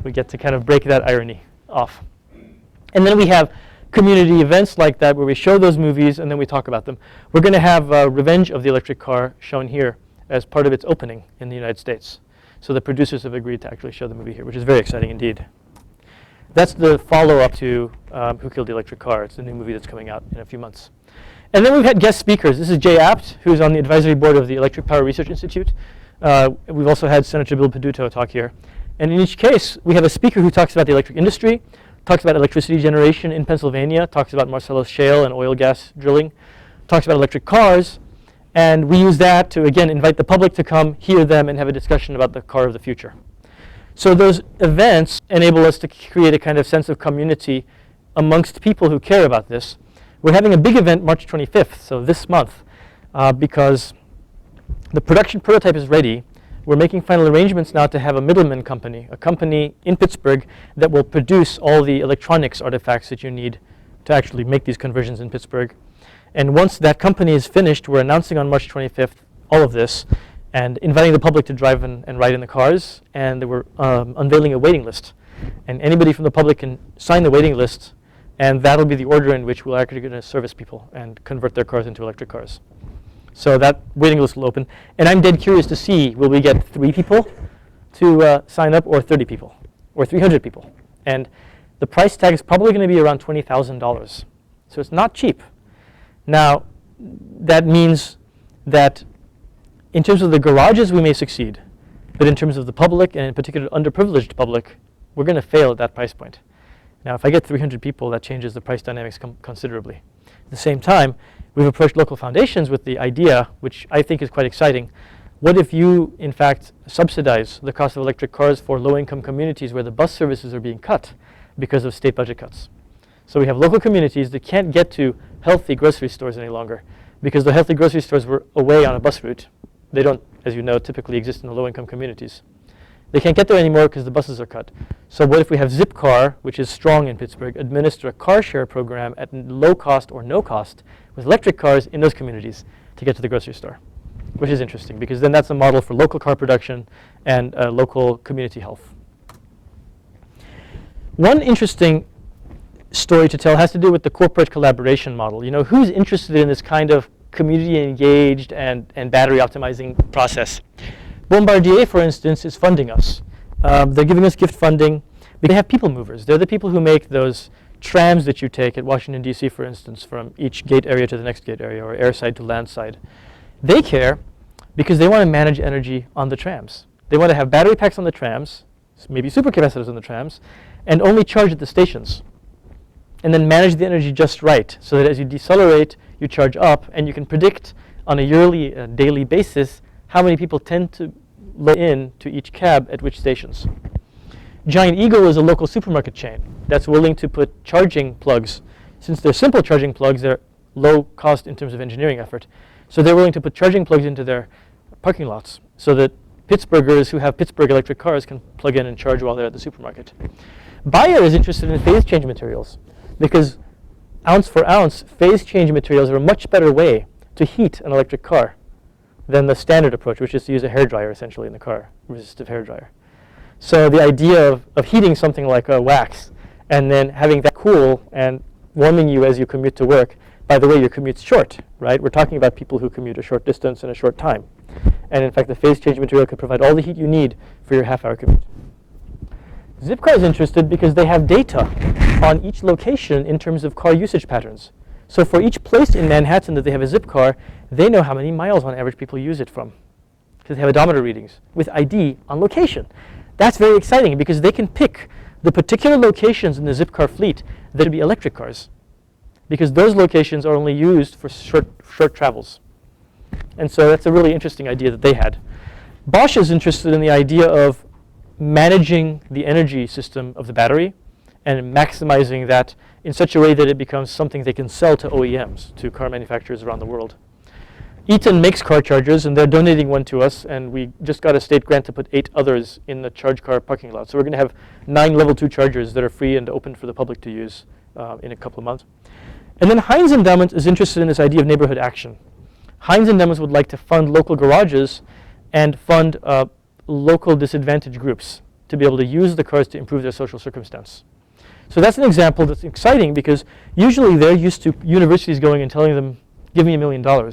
we get to kind of break that irony off. And then we have community events like that where we show those movies and then we talk about them. We're going to have Revenge of the Electric Car shown here as part of its opening in the United States. So the producers have agreed to actually show the movie here, which is very exciting indeed. That's the follow-up to Who Killed the Electric Car. It's a new movie that's coming out in a few months. And then we've had guest speakers. This is Jay Apt, who's on the advisory board of the Electric Power Research Institute. We've also had Senator Bill Peduto talk here. And in each case, we have a speaker who talks about the electric industry, talks about electricity generation in Pennsylvania, talks about Marcellus Shale and oil gas drilling, talks about electric cars. And we use that to, again, invite the public to come, hear them, and have a discussion about the car of the future. So those events enable us to create a kind of sense of community amongst people who care about this. We're having a big event March 25th, so this month, because the production prototype is ready. We're making final arrangements now to have a middleman company, a company in Pittsburgh that will produce all the electronics artifacts that you need to actually make these conversions in Pittsburgh. And once that company is finished, we're announcing on March 25th all of this and inviting the public to drive and ride in the cars. And we're unveiling a waiting list. And anybody from the public can sign the waiting list, and that'll be the order in which we're actually going to service people and convert their cars into electric cars. So that waiting list will open. And I'm dead curious to see, will we get 3 people to sign up or 30 people or 300 people? And the price tag is probably going to be around $20,000. So it's not cheap. Now, that means that in terms of the garages, we may succeed. But in terms of the public, and in particular underprivileged public, we're going to fail at that price point. Now, if I get 300 people, that changes the price dynamics considerably. At the same time, we've approached local foundations with the idea, which I think is quite exciting. What if you, in fact, subsidize the cost of electric cars for low-income communities where the bus services are being cut because of state budget cuts? So we have local communities that can't get to healthy grocery stores any longer because the healthy grocery stores were away on a bus route. They don't, as you know, typically exist in the low-income communities. They can't get there anymore because the buses are cut. So what if we have Zipcar, which is strong in Pittsburgh, administer a car share program at low cost or no cost with electric cars in those communities to get to the grocery store, which is interesting because then that's a model for local car production and local community health. One interesting story to tell has to do with the corporate collaboration model. You know, who's interested in this kind of community engaged and battery optimizing process? Bombardier, for instance, is funding us. They're giving us gift funding. They have people movers. They're the people who make those trams that you take at Washington, D.C., for instance, from each gate area to the next gate area, or airside to landside. They care because they want to manage energy on the trams. They want to have battery packs on the trams, maybe supercapacitors on the trams, and only charge at the stations. And then manage the energy just right, so that as you decelerate, you charge up, and you can predict on a yearly, daily basis how many people tend to load in to each cab at which stations. Giant Eagle is a local supermarket chain that's willing to put charging plugs. Since they're simple charging plugs, they're low cost in terms of engineering effort. So they're willing to put charging plugs into their parking lots so that Pittsburghers who have Pittsburgh electric cars can plug in and charge while they're at the supermarket. Bayer is interested in phase change materials because ounce for ounce, phase change materials are a much better way to heat an electric car than the standard approach, which is to use a hairdryer essentially in the car, resistive hairdryer. So the idea of heating something like a wax and then having that cool and warming you as you commute to work. By the way, your commute's short, right? We're talking about people who commute a short distance in a short time. And in fact, the phase change material could provide all the heat you need for your half-hour commute. Zipcar is interested because they have data on each location in terms of car usage patterns. So for each place in Manhattan that they have a Zipcar, they know how many miles on average people use it from, because they have odometer readings with ID on location. That's very exciting because they can pick the particular locations in the Zipcar fleet that would be electric cars, because those locations are only used for short travels. And so that's a really interesting idea that they had. Bosch is interested in the idea of managing the energy system of the battery and maximizing that in such a way that it becomes something they can sell to OEMs, to car manufacturers around the world. Eaton makes car chargers, and they're donating one to us, and we just got a state grant to put 8 others in the ChargeCar parking lot. So we're going to have 9 level 2 chargers that are free and open for the public to use in a couple of months. And then Heinz Endowment is interested in this idea of neighborhood action. Heinz Endowment would like to fund local garages and fund local disadvantaged groups to be able to use the cars to improve their social circumstance. So that's an example that's exciting because usually they're used to universities going and telling them, give me $1 million.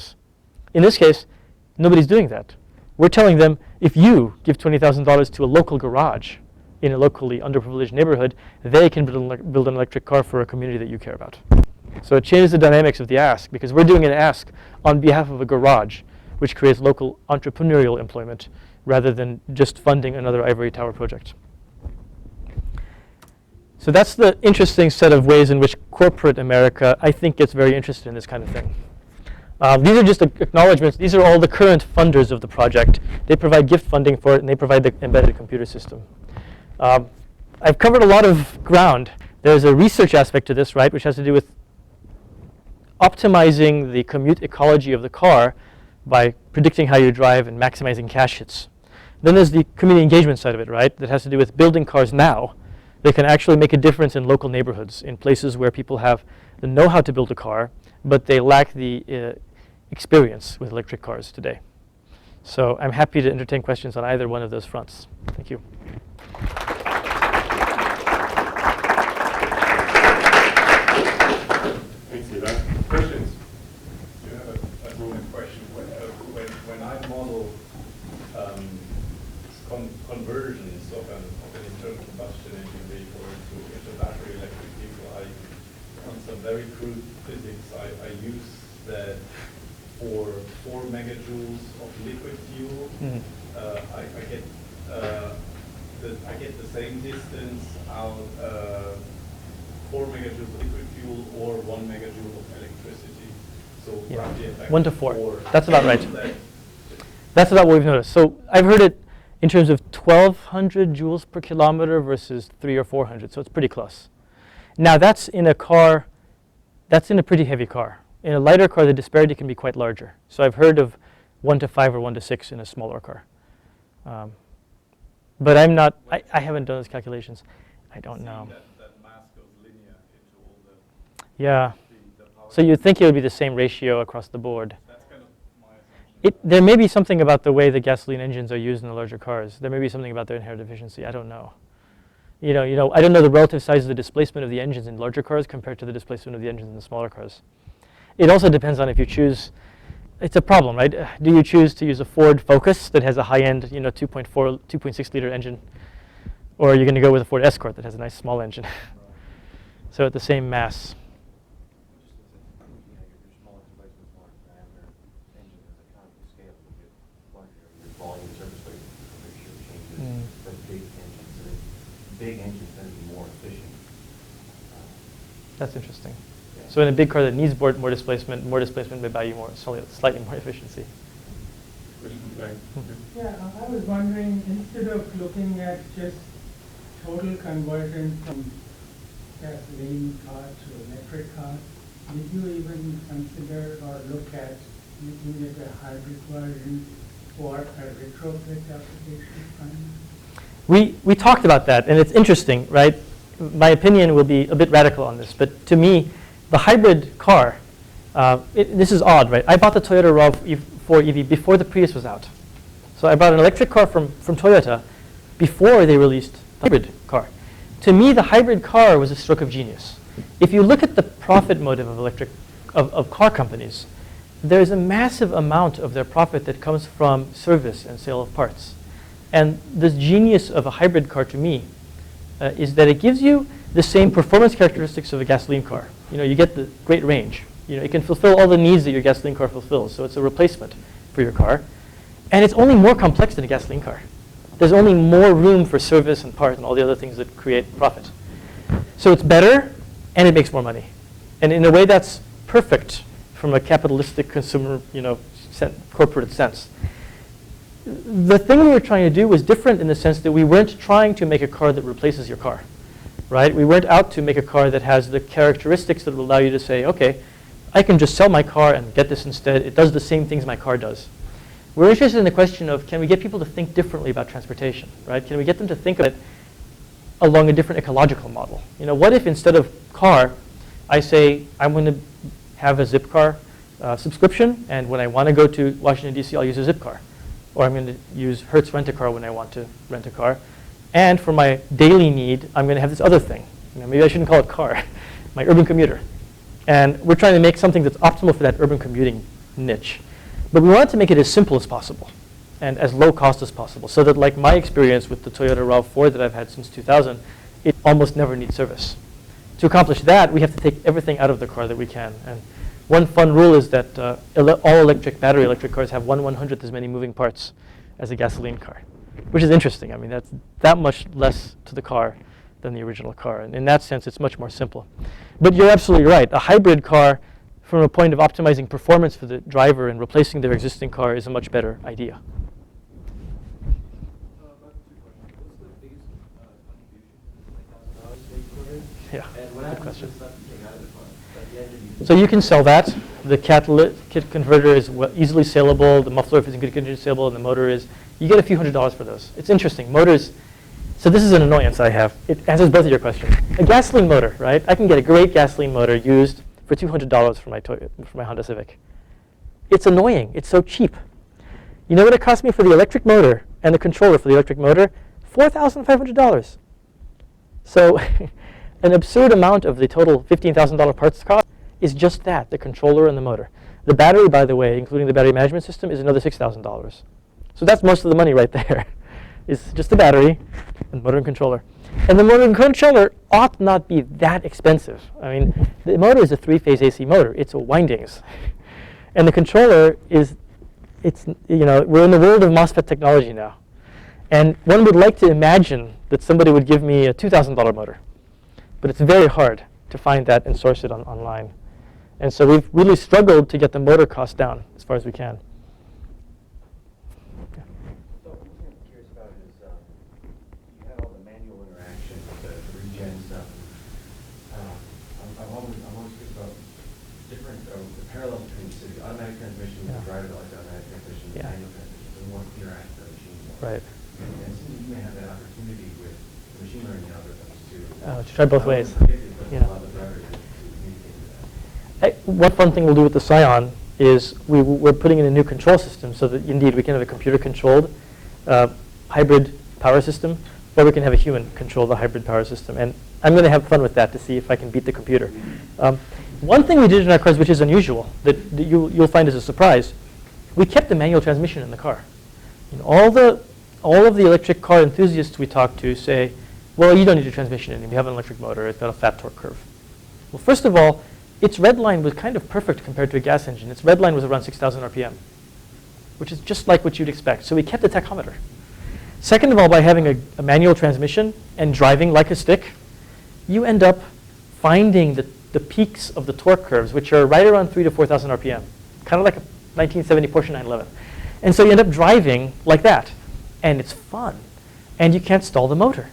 In this case, nobody's doing that. We're telling them, if you give $20,000 to a local garage in a locally underprivileged neighborhood, they can build an electric car for a community that you care about. So it changes the dynamics of the ask, because we're doing an ask on behalf of a garage, which creates local entrepreneurial employment rather than just funding another ivory tower project. So that's the interesting set of ways in which corporate America, I think, gets very interested in this kind of thing. These are just acknowledgments. These are all the current funders of the project. They provide gift funding for it, and they provide the embedded computer system. I've covered a lot of ground. There's a research aspect to this, right, which has to do with optimizing the commute ecology of the car by predicting how you drive and maximizing cache hits. Then there's the community engagement side of it, right, that has to do with building cars now that can actually make a difference in local neighborhoods, in places where people have the know-how to build a car, but they lack the experience with electric cars today. So I'm happy to entertain questions on either one of those fronts. Thank you. Thanks, Illah. Questions? You have a moment question. When I model conversions of an internal combustion engine vehicle into a battery electric vehicle, on some very crude physics, I use that for 4 megajoules of liquid fuel. Mm-hmm. I get the same distance out 4 megajoules of liquid fuel or 1 megajoule of electricity. So yeah. roughly effect 1 to 4. 4. That's about right. That's about what we've noticed. So I've heard it in terms of 1,200 joules per kilometer versus 300 or 400. So it's pretty close. Now that's in a car, that's in a pretty heavy car. In a lighter car, the disparity can be quite larger. So I've heard of 1 to 5 or 1 to 6 in a smaller car. But I'm not, I haven't done those calculations. I don't know. That mass goes linear into all the Yeah. the power. So you'd think it would be the same ratio across the board. That's kind of my assumption. There may be something about the way the gasoline engines are used in the larger cars. There may be something about their inherent efficiency. I don't know. I don't know the relative size of the displacement of the engines in larger cars compared to the displacement of the engines in the smaller cars. It also depends on if you choose. It's a problem, right? Do you choose to use a Ford Focus that has a high-end, 2.6 liter engine, or are you going to go with a Ford Escort that has a nice small engine? So at the same mass. Big engines tend to be more efficient. That's interesting. Yeah. So in a big car that needs more displacement may buy you slightly more efficiency. Yeah, I was wondering, instead of looking at just total conversion from gasoline car to electric car, did you even consider or look at making it a hybrid version for a retrofit application? We talked about that, and it's interesting, right? My opinion will be a bit radical on this, but to me, the hybrid car This is odd, right? I bought the Toyota RAV4 EV before the Prius was out. So I bought an electric car from Toyota before they released the hybrid car. To me, the hybrid car was a stroke of genius. If you look at the profit motive of car companies, there's a massive amount of their profit that comes from service and sale of parts. And the genius of a hybrid car to me is that it gives you the same performance characteristics of a gasoline car. You get the great range. It can fulfill all the needs that your gasoline car fulfills. So it's a replacement for your car. And it's only more complex than a gasoline car. There's only more room for service and parts and all the other things that create profit. So it's better, and it makes more money. And in a way, that's perfect from a capitalistic consumer, corporate sense. The thing we were trying to do was different in the sense that we weren't trying to make a car that replaces your car, right? We weren't out to make a car that has the characteristics that will allow you to say, okay, I can just sell my car and get this instead. It does the same things my car does. We're interested in the question of, can we get people to think differently about transportation, right? Can we get them to think of it along a different ecological model? What if instead of car, I say, I'm going to have a Zipcar subscription, and when I want to go to Washington, D.C., I'll use a Zipcar. Or I'm going to use Hertz Rent-A-Car when I want to rent a car. And for my daily need, I'm going to have this other thing. Maybe I shouldn't call it car, my urban commuter. And we're trying to make something that's optimal for that urban commuting niche. But we wanted to make it as simple as possible and as low cost as possible, so that like my experience with the Toyota RAV4 that I've had since 2000, it almost never needs service. To accomplish that, we have to take everything out of the car that we can. And one fun rule is that all electric battery electric cars have 1/100th as many moving parts as a gasoline car, which is interesting. I mean, that's that much less to the car than the original car. And in that sense, it's much more simple. But you're absolutely right. A hybrid car, from a point of optimizing performance for the driver and replacing their existing car, is a much better idea. Yeah, good question. So you can sell that. The catalytic converter is easily saleable. The muffler, if it's in good condition, is saleable, and the motor is. You get a few $100s for those. It's interesting. Motors. So this is an annoyance I have. It answers both of your questions. A gasoline motor, right? I can get a great gasoline motor used for $200 for my Honda Civic. It's annoying. It's so cheap. You know what it cost me for the electric motor and the controller for the electric motor? $4,500. So an absurd amount of the total $15,000 parts cost is just that, the controller and the motor. The battery, by the way, including the battery management system, is another $6,000. So that's most of the money right there. It's just the battery and motor and controller. And the motor and controller ought not be that expensive. I mean, the motor is a 3-phase AC motor. It's a windings. And the controller is, we're in the world of MOSFET technology now. And one would like to imagine that somebody would give me a $2,000 motor. But it's very hard to find that and source it online. And so we've really struggled to get the motor cost down as far as we can. So one thing I'm curious about is you had all the manual interaction with the regen stuff. I'm always curious about different the parallel between the automatic transmission, the driver that likes the automatic transmission, the manual transmission, the more interact with the machine. Right. And so you may have that opportunity with the machine learning algorithms to try both ways. Yeah. Allow the driver to communicate with that. One fun thing we'll do with the Scion is we're putting in a new control system so that indeed we can have a computer-controlled hybrid power system, or we can have a human control the hybrid power system. And I'm going to have fun with that to see if I can beat the computer. One thing we did in our cars, which is unusual, that you'll find as a surprise, we kept the manual transmission in the car. All of the electric car enthusiasts we talk to say, well, you don't need a transmission in it. You have an electric motor. It's got a fat torque curve. Well, first of all, its red line was kind of perfect compared to a gas engine. Its red line was around 6,000 RPM, which is just like what you'd expect. So we kept the tachometer. Second of all, by having a manual transmission and driving like a stick, you end up finding the peaks of the torque curves, which are right around 3,000 to 4,000 RPM, kind of like a 1970 Porsche 911. And so you end up driving like that. And it's fun. And you can't stall the motor,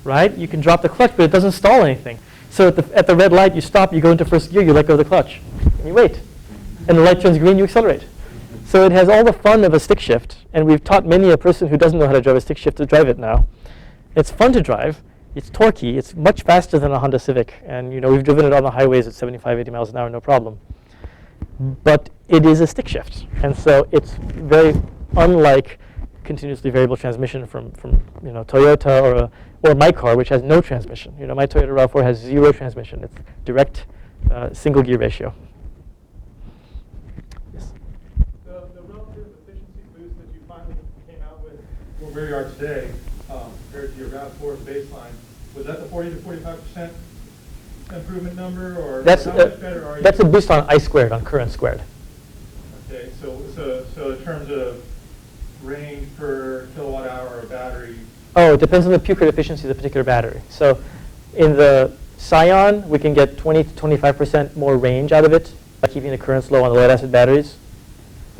right? You can drop the clutch, but it doesn't stall anything. So at the red light, you stop, you go into first gear, you let go of the clutch, and you wait. And the light turns green, you accelerate. So it has all the fun of a stick shift. And we've taught many a person who doesn't know how to drive a stick shift to drive it now. It's fun to drive. It's torquey. It's much faster than a Honda Civic. And we've driven it on the highways at 75, 80 miles an hour, no problem. but it is a stick shift. And so it's very unlike continuously variable transmission from Toyota or my car, which has no transmission. My Toyota RAV4 has 0 transmission. It's direct single gear ratio. Yes. The relative efficiency boost that you finally came out with where we are today, compared to your RAV4's baseline, was that the 40 to 45% improvement number, or That's how much better are you? That's a boost on I squared, on current squared. Okay, so in terms of range per kilowatt hour of battery. Oh, it depends on the pure efficiency of the particular battery. So in the Scion, we can get 20 to 25% more range out of it by keeping the currents low on the lead acid batteries.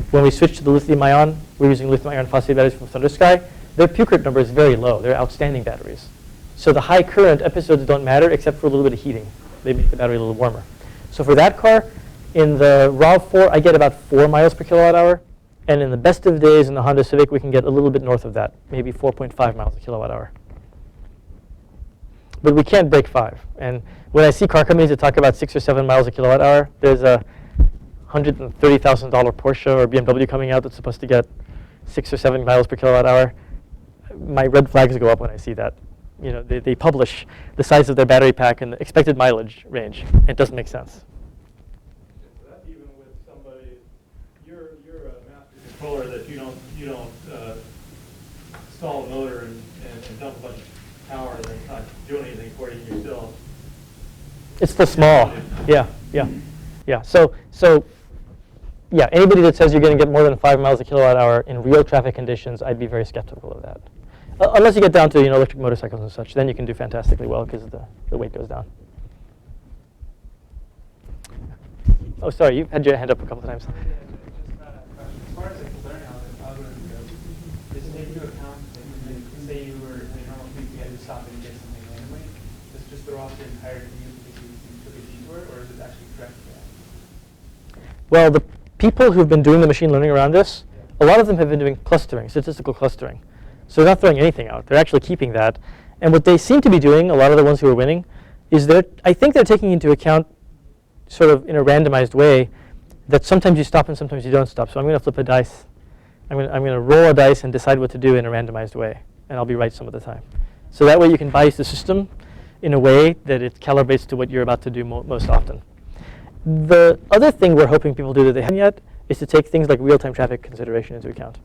When we switch to the lithium ion, we're using lithium iron phosphate batteries from Thunder Skye. Their pure number is very low. They're outstanding batteries. So the high current episodes don't matter except for a little bit of heating. They make the battery a little warmer. So for that car, in the RAV4, I get about 4 miles per kilowatt hour. And in the best of days in the Honda Civic, we can get a little bit north of that, maybe 4.5 miles a kilowatt hour. But we can't break 5. And when I see car companies that talk about 6 or 7 miles a kilowatt hour, there's a $130,000 Porsche or BMW coming out that's supposed to get 6 or 7 miles per kilowatt hour. My red flags go up when I see that. They publish the size of their battery pack and the expected mileage range. It doesn't make sense. So that's even with somebody, you're a master controller that you don't install a motor and dump a bunch of power and it's not doing anything for you. You're still. It's still small. Yeah. So yeah, anybody that says you're going to get more than 5 miles a kilowatt hour in real traffic conditions, I'd be very skeptical of that. Unless you get down to electric motorcycles and such, then you can do fantastically well because the weight goes down. Oh, sorry, you've had your hand up a couple of times. Just about a question. As far as the learning algorithm goes, does it take into account that say you were in a normal fleet, you had to stop and get something randomly? Does it just throw off the entire commute because you took a detour, or is it actually correct for that? Well, the people who've been doing the machine learning around this, a lot of them have been doing clustering, statistical clustering. So they're not throwing anything out. They're actually keeping that. And what they seem to be doing, a lot of the ones who are winning, is I think they're taking into account sort of in a randomized way that sometimes you stop and sometimes you don't stop. So I'm going to flip a dice. I'm going to roll a dice and decide what to do in a randomized way. And I'll be right some of the time. So that way you can bias the system in a way that it calibrates to what you're about to do most often. The other thing we're hoping people do that they haven't yet is to take things like real-time traffic consideration into account.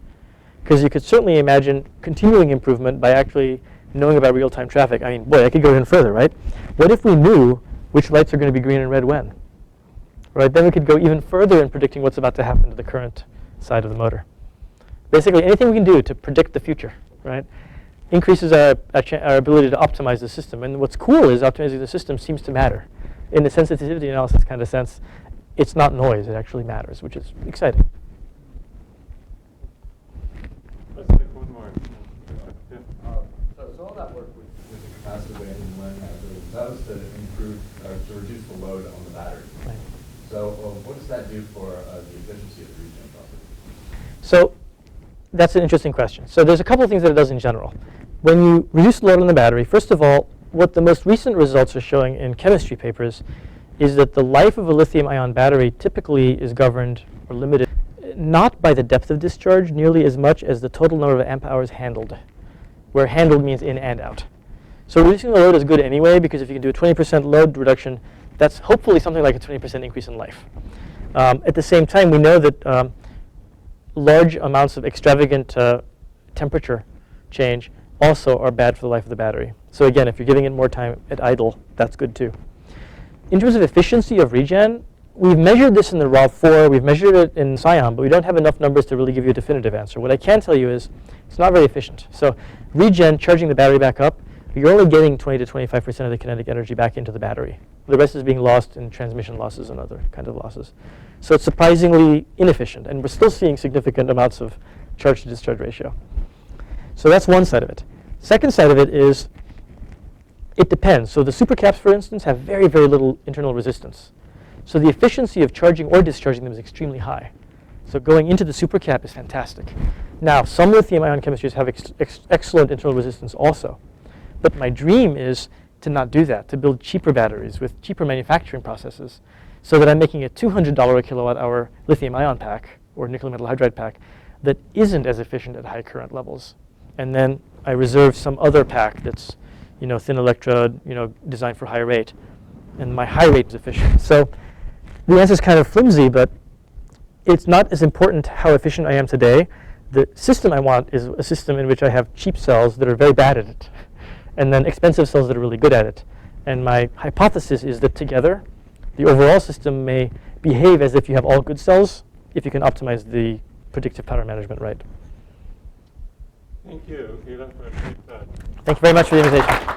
Because you could certainly imagine continuing improvement by actually knowing about real-time traffic. I mean, boy, I could go even further, right? What if we knew which lights are going to be green and red when? Right? Then we could go even further in predicting what's about to happen to the current side of the motor. Basically, anything we can do to predict the future, right, increases our ability to optimize the system. And what's cool is optimizing the system seems to matter. In the sensitivity analysis kind of sense, it's not noise. It actually matters, which is exciting. Let's take one more. So all that work with the capacitor and learning algorithms, that was to improve, to reduce the load on the battery. Right. So what does that do for the efficiency of the regen property? So that's an interesting question. So there's a couple of things that it does in general. When you reduce the load on the battery, first of all, what the most recent results are showing in chemistry papers is that the life of a lithium-ion battery typically is governed or limited not by the depth of discharge nearly as much as the total number of amp hours handled, where handled means in and out. So reducing the load is good anyway, because if you can do a 20% load reduction, that's hopefully something like a 20% increase in life. At the same time, we know that large amounts of extravagant temperature change also are bad for the life of the battery. So again, if you're giving it more time at idle, that's good too. In terms of efficiency of regen, we've measured this in the RAV4, we've measured it in Scion, but we don't have enough numbers to really give you a definitive answer. What I can tell you is it's not very efficient. So regen, charging the battery back up, you're only getting 20 to 25% of the kinetic energy back into the battery. The rest is being lost in transmission losses and other kinds of losses. So it's surprisingly inefficient, and we're still seeing significant amounts of charge to discharge ratio. So that's one side of it. Second side of it is it depends. So the supercaps, for instance, have very, very little internal resistance. So the efficiency of charging or discharging them is extremely high. So going into the supercap is fantastic. Now, some lithium-ion chemistries have excellent internal resistance also. But my dream is to not do that, to build cheaper batteries with cheaper manufacturing processes so that I'm making a $200 a kilowatt hour lithium ion pack or nickel metal hydride pack that isn't as efficient at high current levels. And then I reserve some other pack that's, thin electrode, designed for high rate. And my high rate is efficient. So the answer is kind of flimsy, but it's not as important how efficient I am today. The system I want is a system in which I have cheap cells that are very bad at it, and then expensive cells that are really good at it. And my hypothesis is that together, the overall system may behave as if you have all good cells if you can optimize the predictive power management right. Thank you, Illah, for a great talk. Thank you very much for the invitation.